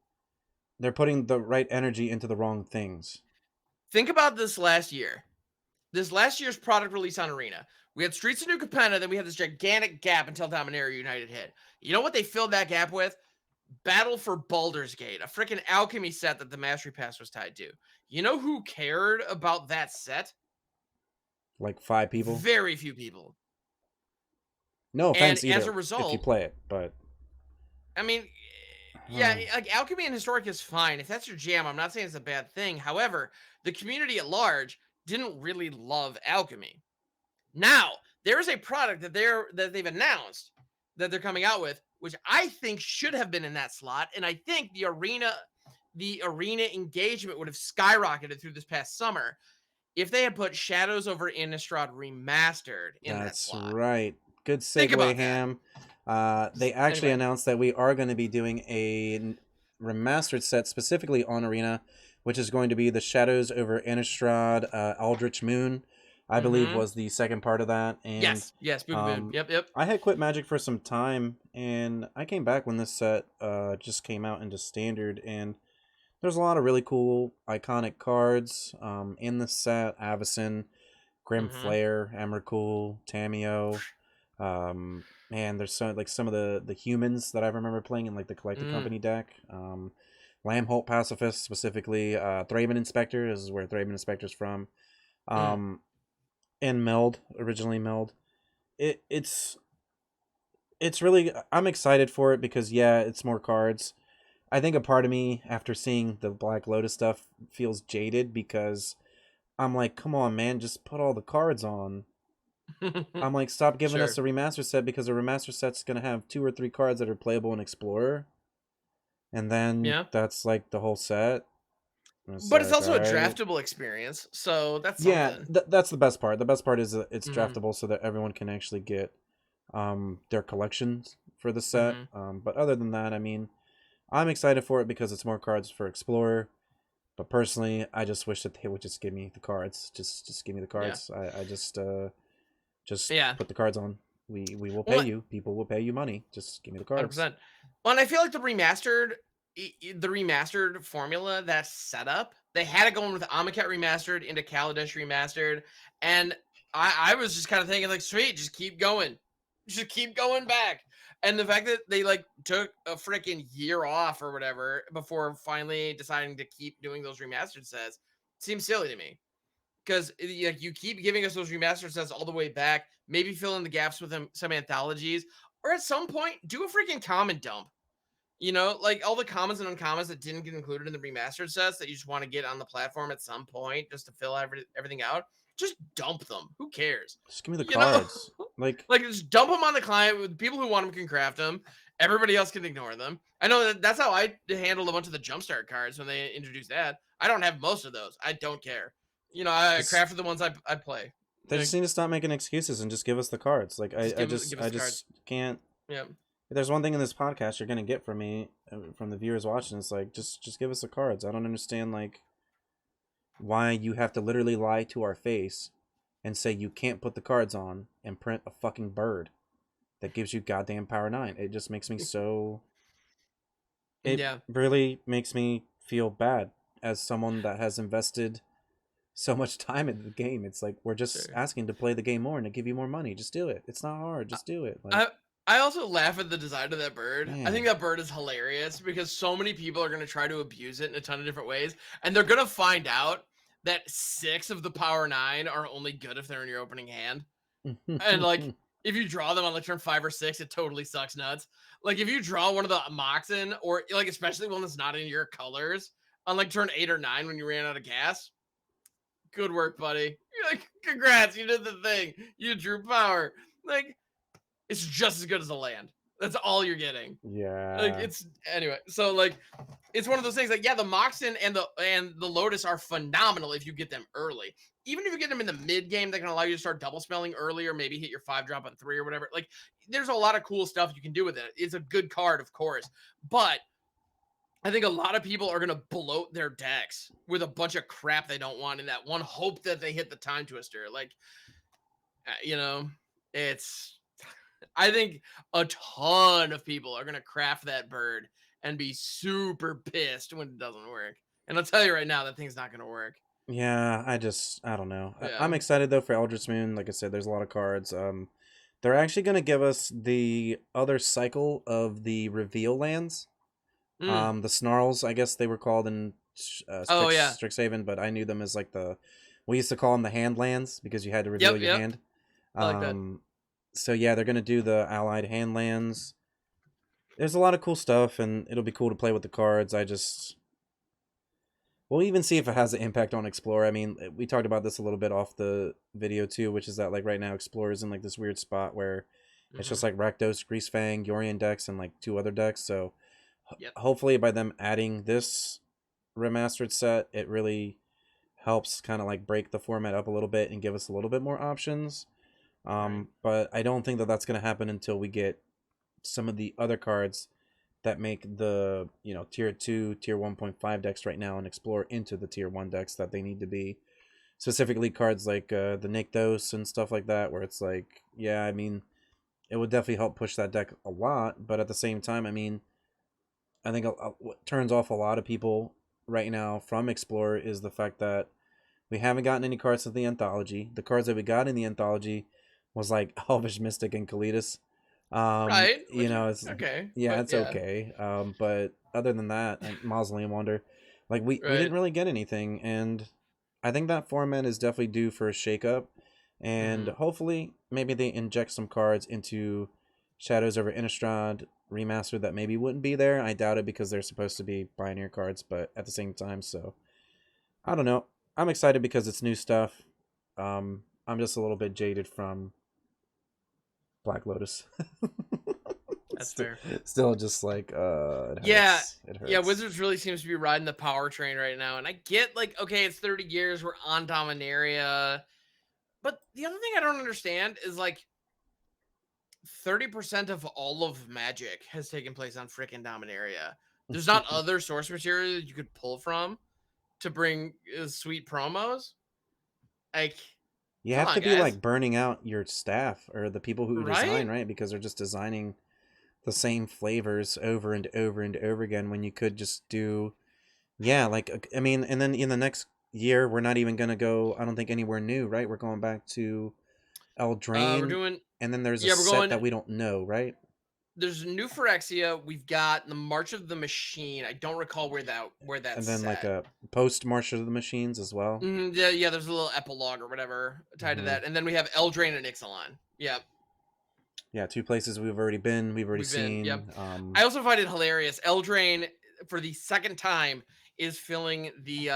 They're putting the right energy into the wrong things. think about this last year. This last year's product release on Arena. We had Streets of New Capenna, then we had this gigantic gap until Dominaria United hit. You know what they filled that gap with? Battle for Baldur's Gate, a freaking alchemy set that the Mastery Pass was tied to. You know who cared about that set? Like 5 people. Very few people. No And offense as a either, if you result, play it, but I mean, yeah, like alchemy and historic is fine. If that's your jam, I'm not saying it's a bad thing. However, the community at large didn't really love alchemy. Now, there is a product that they've announced that they're coming out with, which I think should have been in that slot, and I think the arena engagement would have skyrocketed through this past summer if they had put Shadows over Innistrad Remastered in that that's slot. right. Good Think segue, about that. Ham. They actually Anyway. announced that we are going to be doing a remastered set specifically on Arena, which is going to be the Shadows over Innistrad Aldrich Moon, I believe Mm-hmm. was the second part of that. And Yes, Spooky Moon. Yep. I had quit Magic for some time, and I came back when this set just came out into Standard, and there's a lot of really cool iconic cards in the set. Avacyn, Grim Mm-hmm. Flare, Emrakul, Tameo. Man, there's some of the humans that I remember playing in like the Collected Mm. Company deck. Lambholt Pacifist specifically. Thraben Inspector. This is where Thraben Inspector's from. Mm. And Meld, originally Meld. It's really, I'm excited for it because yeah, it's more cards. I think a part of me after seeing the Black Lotus stuff feels jaded because I'm like, come on, man, just put all the cards on. I'm like, stop giving us Sure. a remaster set because a remaster set's gonna have 2 or 3 cards that are playable in Explorer, and then Yeah. that's like the whole set. And it's But it's like, all also a right, draftable experience, so that's yeah, something. that's the best part. The best part is that it's Mm-hmm. draftable so that everyone can actually get their collections for the set. Mm-hmm. But other than that, I mean, I'm excited for it because it's more cards for Explorer. But personally, I just wish that they would just give me the cards. Just give me the Yeah. cards. I just Yeah. put the cards on. We will pay Well, you. People will pay you money. Just give me the cards. 100%. Well, and I feel like the remastered formula, that setup, they had it going with Amonkhet Remastered into Kaladesh Remastered, and I was just kind of thinking like, sweet, just keep going back. And the fact that they like took a freaking year off or whatever before finally deciding to keep doing those remastered sets seems silly to me. Because like you keep giving us those remastered sets all the way back, maybe fill in the gaps with some anthologies, or at some point do a freaking common dump. Like all the commons and uncommons that didn't get included in the remastered sets that you just want to get on the platform at some point just to fill everything out. Just dump them. Who cares? Just give me the You know, cards. Like, like just dump them on the client. With people who want them can craft them. Everybody else can ignore them. I know that's how I handled a bunch of the jumpstart cards when they introduced that. I don't have most of those. I don't care. I just crafted the ones I play. they just Like, need to stop making excuses and just give us the cards. Like just give us I the cards. just can't. Yeah. If there's one thing in this podcast you're gonna get from me, from the viewers watching, it's like just give us the cards. I don't understand like why you have to literally lie to our face and say you can't put the cards on and print a fucking bird that gives you goddamn power 9. It just makes me so. It Yeah. really makes me feel bad as someone that has invested so much time in the game. It's like we're just Sure. asking to play the game more and to give you more money. Just do it. It's not hard. Just do it. Like, I I also laugh at the design of that bird. I think man, that bird is hilarious because so many people are going to try to abuse it in a ton of different ways, and they're going to find out that 6 of the power 9 are only good if they're in your opening hand. And like if you draw them on like turn 5 or 6, it totally sucks nuts. Like if you draw one of the Moxen, or like especially one that's not in your colors on like turn 8 or 9 when you ran out of gas, good work, buddy. You're like, congrats, you did the thing. You drew power. Like, it's just as good as a land. That's all you're getting. Like, yeah. it's anyway. So like, it's one of those things. Like, yeah, the Moxen and the Lotus are phenomenal if you get them early. Even if you get them in the mid game, that can allow you to start double spelling early, or maybe hit your 5-drop on 3 or whatever. Like, there's a lot of cool stuff you can do with it. It's a good card, of course, but I think a lot of people are gonna bloat their decks with a bunch of crap they don't want in that one hope that they hit the time twister. Like, You know, it's. I think a ton of people are gonna craft that bird and be super pissed when it doesn't work. And I'll tell you right now, that thing's not gonna work. Yeah, I don't know. Yeah. I'm excited though for Eldritch Moon. Like I said, there's a lot of cards. They're actually gonna give us the other cycle of the reveal lands. Mm. The snarls, I guess they were called in Oh yeah. Strixhaven, but I knew them as like we used to call them the hand lands because you had to reveal Yep. your Yep. hand. I like that. So yeah, they're gonna do the allied hand lands. There's a lot of cool stuff, and it'll be cool to play with the cards. We'll even see if it has an impact on Explorer. I mean, we talked about this a little bit off the video too, which is that like right now Explorer is in like this weird spot where it's Mm-hmm. just like Rakdos, Greasefang, Yorion decks, and like 2 other decks. So Yep. hopefully by them adding this remastered set, it really helps kind of like break the format up a little bit and give us a little bit more options. Right. But I don't think that that's going to happen until we get some of the other cards that make the tier 2 tier 1.5 decks right now and explore into the tier 1 decks that they need to be, specifically cards like the Nykthos and stuff like that, where it's like, yeah, I mean, it would definitely help push that deck a lot, but at the same time, I mean, I think what turns off a lot of people right now from Explorer is the fact that we haven't gotten any cards of the anthology. The cards that we got in the anthology was like Elvish Mystic and Kalidas. Right. Which It's, okay, yeah, but it's yeah. okay. But other than that, and Mausoleum Wonder, like we Right. didn't really get anything, and I think that format is definitely due for a shakeup, and Mm-hmm. hopefully maybe they inject some cards into Shadows over Innistrad remastered that maybe wouldn't be there. I doubt it because they're supposed to be Pioneer cards, but at the same time, so I don't know. I'm excited because it's new stuff. I'm just a little bit jaded from Black Lotus. That's still, fair. still just like it Yeah. hurts. It Yeah, hurts. Wizards really seems to be riding the power train right now. And I get like, okay, it's 30 years, we're on Dominaria. But the other thing I don't understand is like 30% of all of Magic has taken place on freaking Dominaria. There's not other source material you could pull from to bring sweet promos. Like, You come have on, to be guys. like burning out your staff or the people who design, Right? right? Because they're just designing the same flavors over and over and over again when you could just do, yeah, like I mean, and then in the next year we're not even gonna go, I don't think, anywhere new, right? We're going back to We're Eldraine, doing, and then there's a yeah, we're set going, that we don't know, right? there's new Phyrexia. We've got the March of the Machine. I don't recall where And that's then like set. a post March of the Machines as well. Yeah, yeah, there's a little epilogue or whatever tied to Hmm. that. And then we have Eldraine and Ixalan. Yep. Yeah, 2 places we've already been, we've already We've been, yep. seen. I also find it hilarious. Eldraine, for the second time, is filling the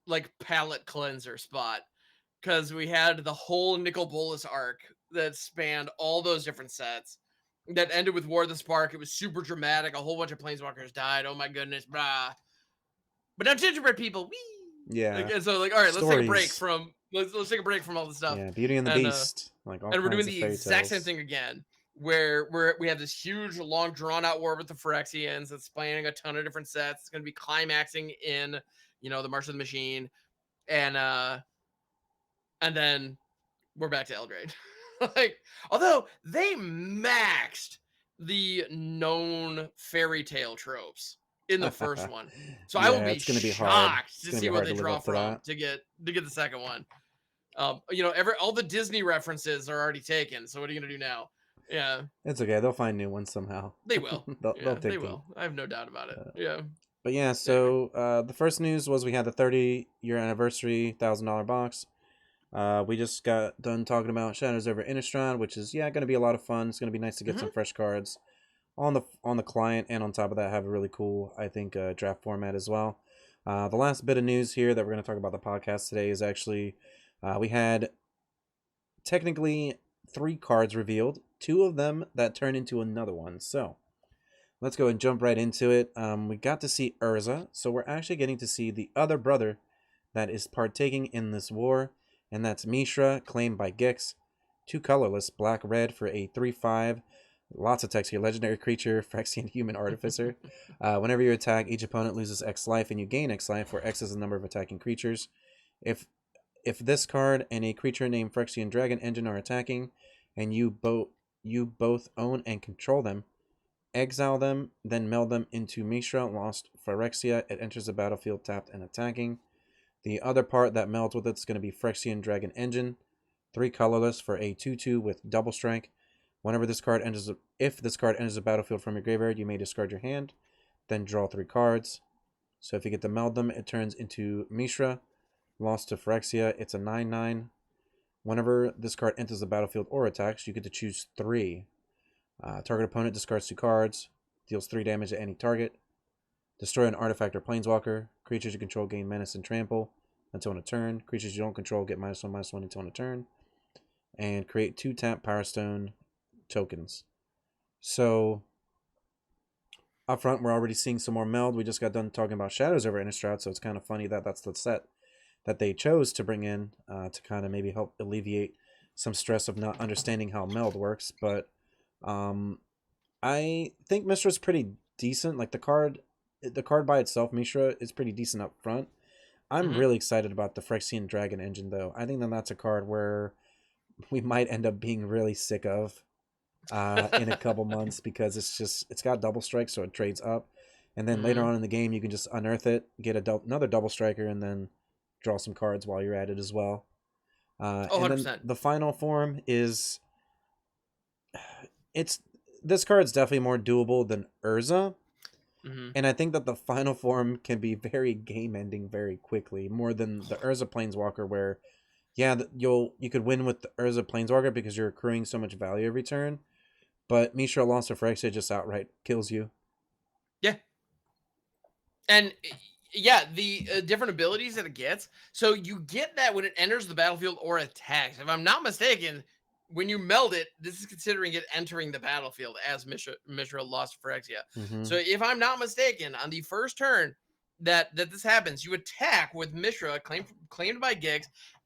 like palette cleanser spot. Because we had the whole Nicol Bolas arc that spanned all those different sets. That ended with War of the Spark. It was super dramatic. A whole bunch of planeswalkers died. Oh my goodness, brah. But now gingerbread people, wee. Like, Yeah, and so like, all right, let's take a break stories. from let's take a break from all this stuff, Yeah, Beauty and the and Beast, like all and we're doing kinds of the fairy exact same tales. thing again, where we have this huge, long, drawn out war with the Phyrexians that's spanning a ton of different sets. It's going to be climaxing in, the March of the Machine, and then we're back to Eldraine. Like, although they maxed the known fairy tale tropes in the first one, so I will Yeah, be it's gonna be hard. shocked It's to gonna see be what hard they to live draw up to from that. to get the second one. All the Disney references are already taken. So what are you gonna do now? Yeah, It's okay. They'll find new ones somehow. they will. They'll Yeah, they dig deep. will. I have no doubt about it. Uh, Yeah. but yeah, Anyway. so the first news was we had the 30-year anniversary $1,000 box. We just got done talking about Shadows over Innistrad, which is going to be a lot of fun. It's going to be nice to get some Hmm. fresh cards on the client, and on top of that, have a really cool, I think, draft format as well. The last bit of news here that we're going to talk about the podcast today is actually we had technically 3 cards revealed, 2 of them that turn into another one. So let's go and jump right into it. We got to see Urza, so we're actually getting to see the other brother that is partaking in this war, and that's Mishra, claimed by Gix. 2 colorless, black red for a 3/5. Lots of text here. Legendary creature, Phyrexian human artificer. Whenever you attack, each opponent loses X life, and you gain X life, where X is the number of attacking creatures. If If this card and a creature named Phyrexian Dragon Engine are attacking, and you both own and control them, exile them, then meld them into Mishra, lost Phyrexia. It enters the battlefield tapped and attacking. The other part that melds with it is going to be Phyrexian Dragon Engine, 3 colorless for a 2/2 with double strike. Whenever this card enters, if this card enters the battlefield from your graveyard, you may discard your hand, then draw 3 cards. So if you get to meld them, it turns into Mishra, lost to Phyrexia. It's a 9/9. Whenever this card enters the battlefield or attacks, you get to choose 3. Target opponent discards 2 cards, deals 3 damage to any target. Destroy an artifact or planeswalker. Creatures you control gain menace and trample until in a turn. Creatures you don't control get -1/-1 until in a turn. And create 2 tap Power Stone tokens. So up front, we're already seeing some more meld. We just got done talking about Shadows over Innistrad, so it's kind of funny that that's the set that they chose to bring in to kind of maybe help alleviate some stress of not understanding how meld works. But I think Mishra's pretty decent. Like the card by itself, Mishra, is pretty decent up front. I'm really excited about the Phyrexian Dragon Engine, though. I think that that's a card where we might end up being really sick of in a couple months, because it's got double strike, so it trades up, and then later on in the game you can just unearth it, get another double striker, and then draw some cards while you're at it as well. And then the final form is this card's definitely more doable than Urza. And I think that the final form can be very game ending very quickly, more than the Urza Planeswalker, where you could win with the Urza Planeswalker because you're accruing so much value every turn. But Mishra lost to Phyrexia just outright kills you. Yeah. And yeah, the different abilities that it gets. So you get that when it enters the battlefield or attacks. If I'm not mistaken, when you meld it, this is considering it entering the battlefield as Mishra lost to Phyrexia. So if I'm not mistaken, on the first turn that this happens, you attack with Mishra claimed by Gix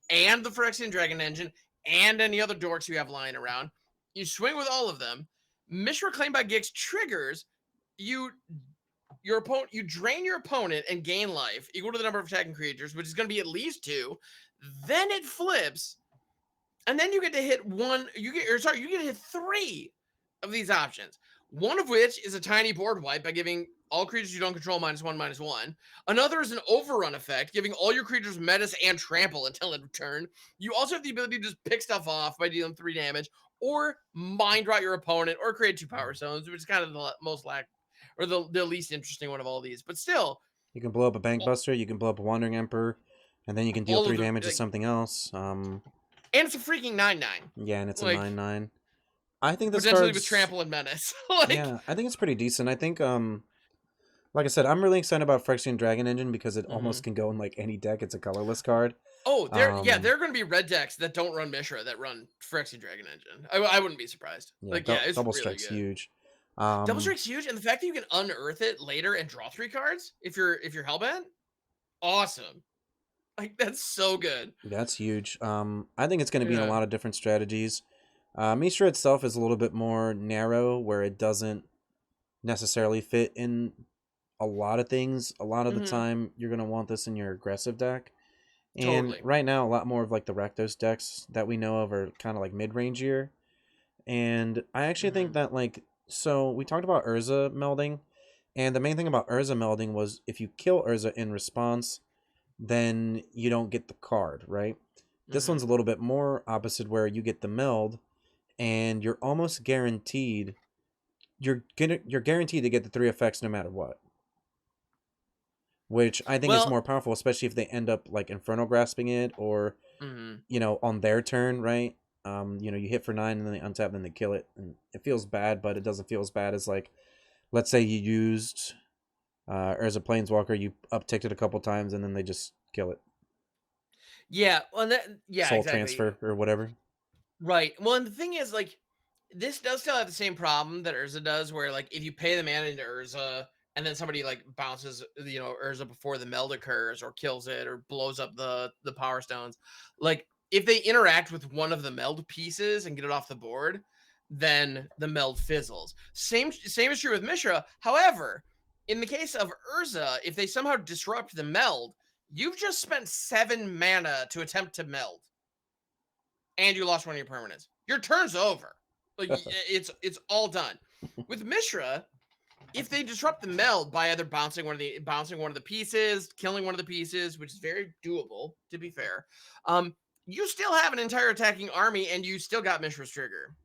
and the Phyrexian Dragon Engine and any other dorks you have lying around. You swing with all of them. Mishra claimed by Gix triggers. You drain your opponent and gain life equal to the number of attacking creatures, which is going to be at least 2. Then it flips, and then you get to hit you get to hit 3 of these options. One of which is a tiny board wipe by giving all creatures you don't control -1/-1. Another is an overrun effect, giving all your creatures menace and trample until end of turn. You also have the ability to just pick stuff off by dealing 3 damage, or mind rot your opponent, or create 2 power stones, which is kind of the least interesting one of all these. But still, you can blow up a Bankbuster, you can blow up a Wandering Emperor, and then you can deal 3 damage to something else. And it's a freaking 9/9. Yeah, and it's a 9/9. I think this potentially with trample and menace. Yeah, I think it's pretty decent. I think like I said, I'm really excited about Phyrexian Dragon Engine because it almost can go in like any deck. It's a colorless card. Oh, there are going to be red decks that don't run Mishra that run Phyrexian Dragon Engine. I wouldn't be surprised. Yeah, it's double really strike's good. huge. Double strike's huge, and the fact that you can unearth it later and draw 3 cards if you're hellbent, awesome. Like, that's so good. That's huge. I think it's going to be in a lot of different strategies. Mishra itself is a little bit more narrow, where it doesn't necessarily fit in a lot of things. A lot of the time, you're going to want this in your aggressive deck. And right now, a lot more of like the Rakdos decks that we know of are kind of like mid-rangier. And I actually think that so we talked about Urza melding, and the main thing about Urza melding was if you kill Urza in response, then you don't get the card, right? This one's a little bit more opposite, where you get the meld, and you're almost guaranteed. You're guaranteed to get the 3 effects no matter what. Which I think is more powerful, especially if they end up like Infernal Grasping it, or on their turn, right? You hit for 9 and then they untap and then they kill it, and it feels bad, but it doesn't feel as bad as like, let's say you used as a Planeswalker, you upticked it a couple times and then they just kill it. Yeah, well, Soul transfer or whatever. Right. Well, and the thing is, like, this does still have the same problem that Urza does, where like if you pay the mana into Urza and then somebody like bounces Urza before the meld occurs, or kills it, or blows up the power stones, like if they interact with one of the meld pieces and get it off the board, then the meld fizzles. Same is true with Mishra. However, in the case of Urza, if they somehow disrupt the meld, You've just spent 7 mana to attempt to meld, and you lost one of your permanents. Your turn's over. Like it's all done. With Mishra, if they disrupt the meld by either bouncing one of the pieces, killing one of the pieces, which is very doable, to be fair, you still have an entire attacking army, and you still got Mishra's trigger.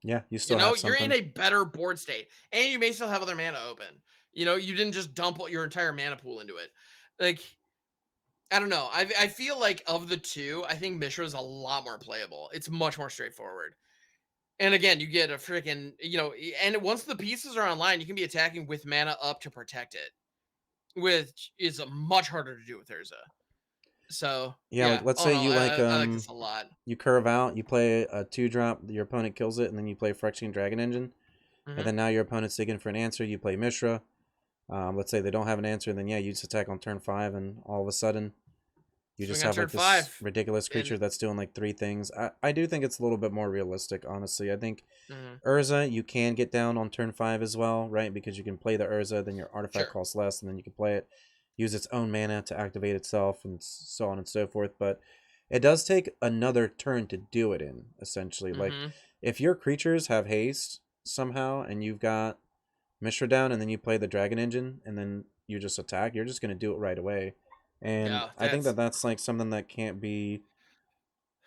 Yeah, you still have You're in something. a better board state, and you may still have other mana open. You didn't just dump your entire mana pool into it. Like, I don't know. I feel like of the two, I think Mishra is a lot more playable. It's much more straightforward. And again, you get a freaking, and once the pieces are online, you can be attacking with mana up to protect it, which is much harder to do with Urza. So, Yeah, like yeah. let's Oh say no, you I like this a lot. you curve out, you play a 2-drop, your opponent kills it, and then you play Phyrexian Dragon Engine, and Mm-hmm. then now your opponent's digging for an answer. You play Mishra. Let's say they don't have an answer, then yeah, you just attack on turn 5, and all of a sudden you just Swing on have turn like this 5. ridiculous And, creature that's doing like 3 things. I do think it's a little bit more realistic, honestly. I think mm-hmm. Urza, you can get down on turn 5 as well, right? Because you can play the Urza, then your artifact Sure. costs less, and then you can play it, use its own mana to activate itself, and so on and so forth. But it does take another turn to do it in, essentially. Like, Mm-hmm. if your creatures have haste somehow, and you've got Mishra down, and then you play the Dragon Engine, and then you just attack, you're just going to do it right away. And Yeah, I think that's that's like something that can't be.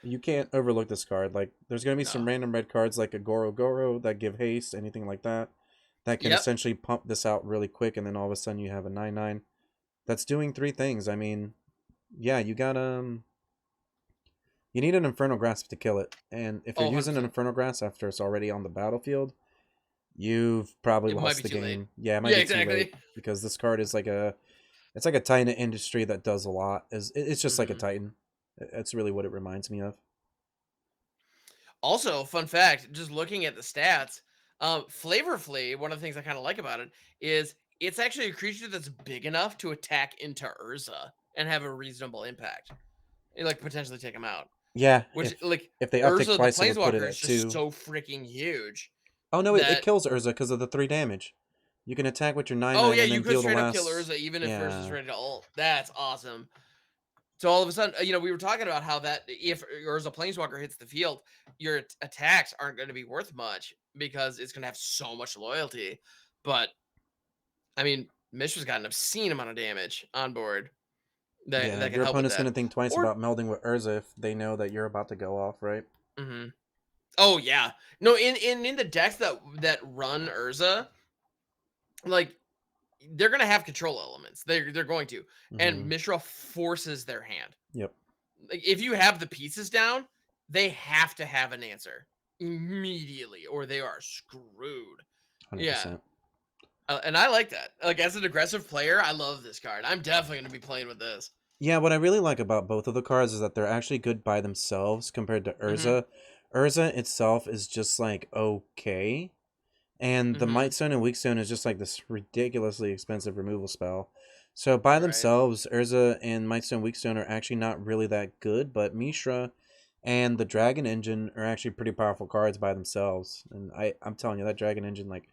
You can't overlook this card. Like, there's going to be no. some random red cards like a Goro Goro that give haste, anything like that, that can Yep. essentially pump this out really quick, and then all of a sudden you have a 9/9 that's doing 3 things. I mean, yeah, you got you need an Infernal Grasp to kill it, and if you're Oh, using an 100%. Infernal Grasp after it's already on the battlefield, you've probably It might lost be the too late. game. Yeah, it might Yeah, be too late exactly. because this card is like it's like a Titan industry that does a lot. It's just like a Mm-hmm. Titan. That's really what it reminds me of. Also, fun fact, just looking at the stats, Flavorfully, one of the things I kind of like about it is it's actually a creature that's big enough to attack into Urza and have a reasonable impact. And, like, potentially take him out. Yeah, Which, like, if they uptick Urza the twice, it would put it Planeswalker is at just 2. so freaking huge Oh no, it that, kills Urza because of the 3 damage. You can attack with your 9 oh 9 yeah, and you then could deal the straight up kill last. Urza even if Urza's Yeah, ready to ult. That's awesome. So all of a sudden, we were talking about how that if Urza Planeswalker hits the field, your attacks aren't going to be worth much because it's going to have so much loyalty. But I mean, Mishra's got an obscene amount of damage on board yeah. that can Your help with opponent's that. gonna think twice Or, about melding with Urza if they know that you're about to go off, right? hmm oh yeah, no, in the decks that run Urza, like they're going to have control elements. They're going to, and Mm-hmm. Mishra forces their hand. Yep. Like, if you have the pieces down, they have to have an answer immediately, or they are screwed. Yeah, 100%. and I like that. Like, as an aggressive player, I love this card. I'm definitely going to be playing with this. Yeah, what I really like about both of the cards is that they're actually good by themselves compared to Mm-hmm. Urza. Urza itself is just like okay, and the Mm-hmm. Might Stone and Weak Stone is just like this ridiculously expensive removal spell. So by Right. themselves, Urza and Might Stone Weak Stone are actually not really that good, but Mishra and the Dragon Engine are actually pretty powerful cards by themselves. And I'm telling you, that Dragon Engine, like,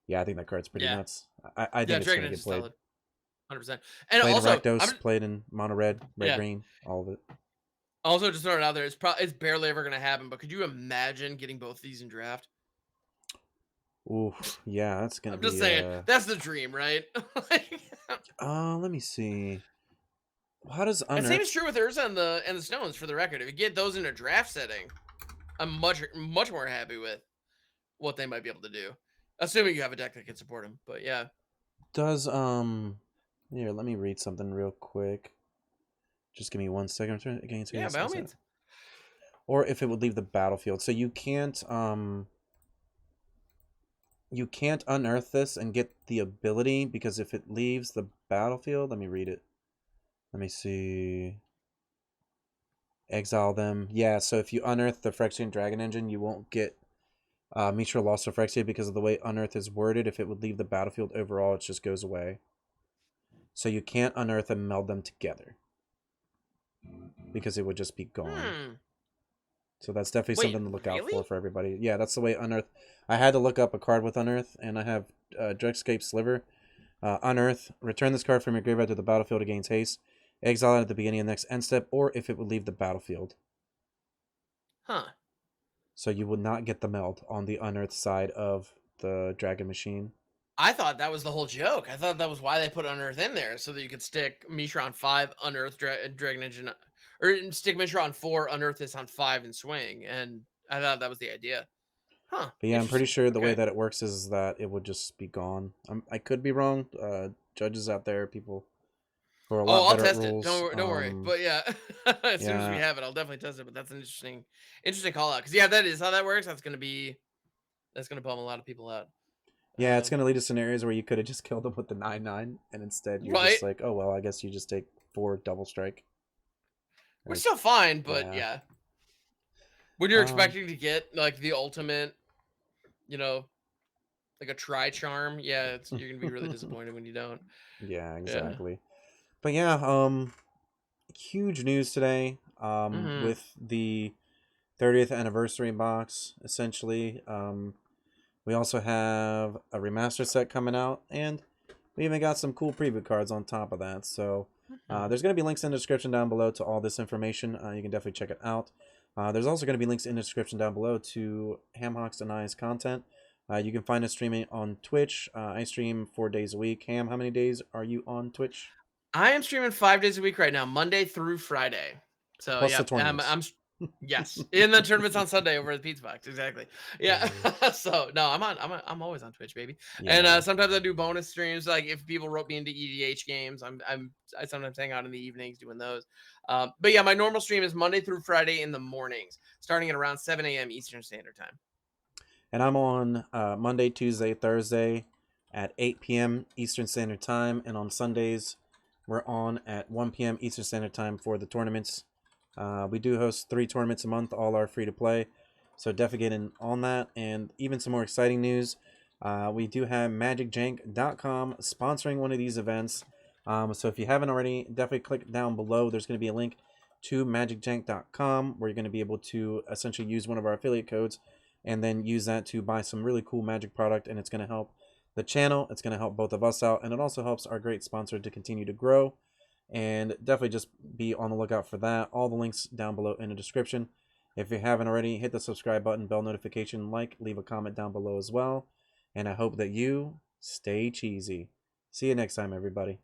yeah, I think that card's pretty Yeah. nuts. I Yeah. think it's Dragon gonna Age get is played. solid. 100%. And Played in also, Rakdos, played in mono red, red yeah. green, all of it. Also, just throwing it out there, it's barely ever going to happen. But could you imagine getting both these in draft? Oof, yeah, that's gonna I'm just be saying, that's the dream, right? Like, let me see. How does and same Unearth? is true with Urza and the Stones. For the record, if you get those in a draft setting, I'm much more happy with what they might be able to do, assuming you have a deck that can support them. But yeah, Does here, let me read something real quick. Just give me 1 second. I'm trying again to yeah, by all means. or if it would leave the battlefield. So you can't unearth this and get the ability because if it leaves the battlefield, let me read it. Let me see. Exile them. Yeah, so if you unearth the Phyrexian Dragon Engine, you won't get Mishra Lost of Phyrexia because of the way unearth is worded. If it would leave the battlefield overall, it just goes away. So you can't unearth and meld them together because it would just be gone. So that's definitely Wait, something to look out really? for everybody. Yeah, that's the way Unearth. I had to look up a card with Unearth, and I have Dregscape Sliver. Unearth. Return this card from your graveyard to the battlefield to gain haste. Exile it at the beginning of the next end step, or if it would leave the battlefield. Huh. So you will not get the meld on the Unearth side of the Dragon Machine. I thought that was the whole joke. I thought that was why they put Unearth in there, so that you could stick Mishra on 5, Unearth Dragon Engine, or stick Mishra on 4, Unearth this on 5, and swing. And I thought that was the idea. Huh. But yeah, I'm pretty Interesting. sure the way Okay. that it works is that it would just be gone. I could be wrong. Judges out there, people who are a Oh, lot I'll better at test it. rules. Don't worry. But yeah, as soon as we Yeah, have it, I'll definitely test it. But that's an interesting call out. Because yeah, that is how that works. That's gonna bum a lot of people out. yeah, it's gonna lead to scenarios where you could have just killed them with the 9/9, and instead you're Right. just like, oh well, I guess you just take 4 double strike. We're still fine, but Yeah. yeah. When you're Um, expecting to get like the ultimate, you know, like a tri-charm, yeah, you're gonna be really disappointed when you don't. yeah, Yeah. exactly. But yeah, huge news today. Mm-hmm. With the 30th anniversary box, essentially. We also have a remaster set coming out, and we even got some cool preview cards on top of that. So there's going to be links in the description down below to all this information. You can definitely check it out. There's also going to be links in the description down below to Hamhocks and I's content. You can find us streaming on Twitch. I stream 4 days a week. Ham, how many days are you on Twitch? I am streaming 5 days a week right now, Monday through Friday. So Plus yeah, the tournaments. I'm yes, in the tournaments on Sunday over at the PizzaBox, exactly. Yeah. So no, I'm always on Twitch, baby. And Yeah. sometimes I do bonus streams, like if people wrote me into EDH games, I sometimes hang out in the evenings doing those. But yeah, my normal stream is Monday through Friday in the mornings, starting at around 7 a.m. Eastern Standard Time. And I'm on Monday, Tuesday, Thursday at 8 p.m. Eastern Standard Time. And on Sundays, we're on at 1 p.m. Eastern Standard Time for the tournaments. We do host 3 tournaments a month. All are free to play. So definitely get in on that. And even some more exciting news. We do have MagicTheGathering.com sponsoring one of these events. So if you haven't already, definitely click down below. There's going to be a link to MagicTheGathering.com where you're going to be able to essentially use one of our affiliate codes and then use that to buy some really cool Magic product, and it's going to help the channel. It's going to help both of us out, and it also helps our great sponsor to continue to grow. And definitely just be on the lookout for that. All the links down below in the description. If you haven't already, hit the subscribe button, bell notification, leave a comment down below as well. And I hope that you stay cheesy. See you next time, everybody.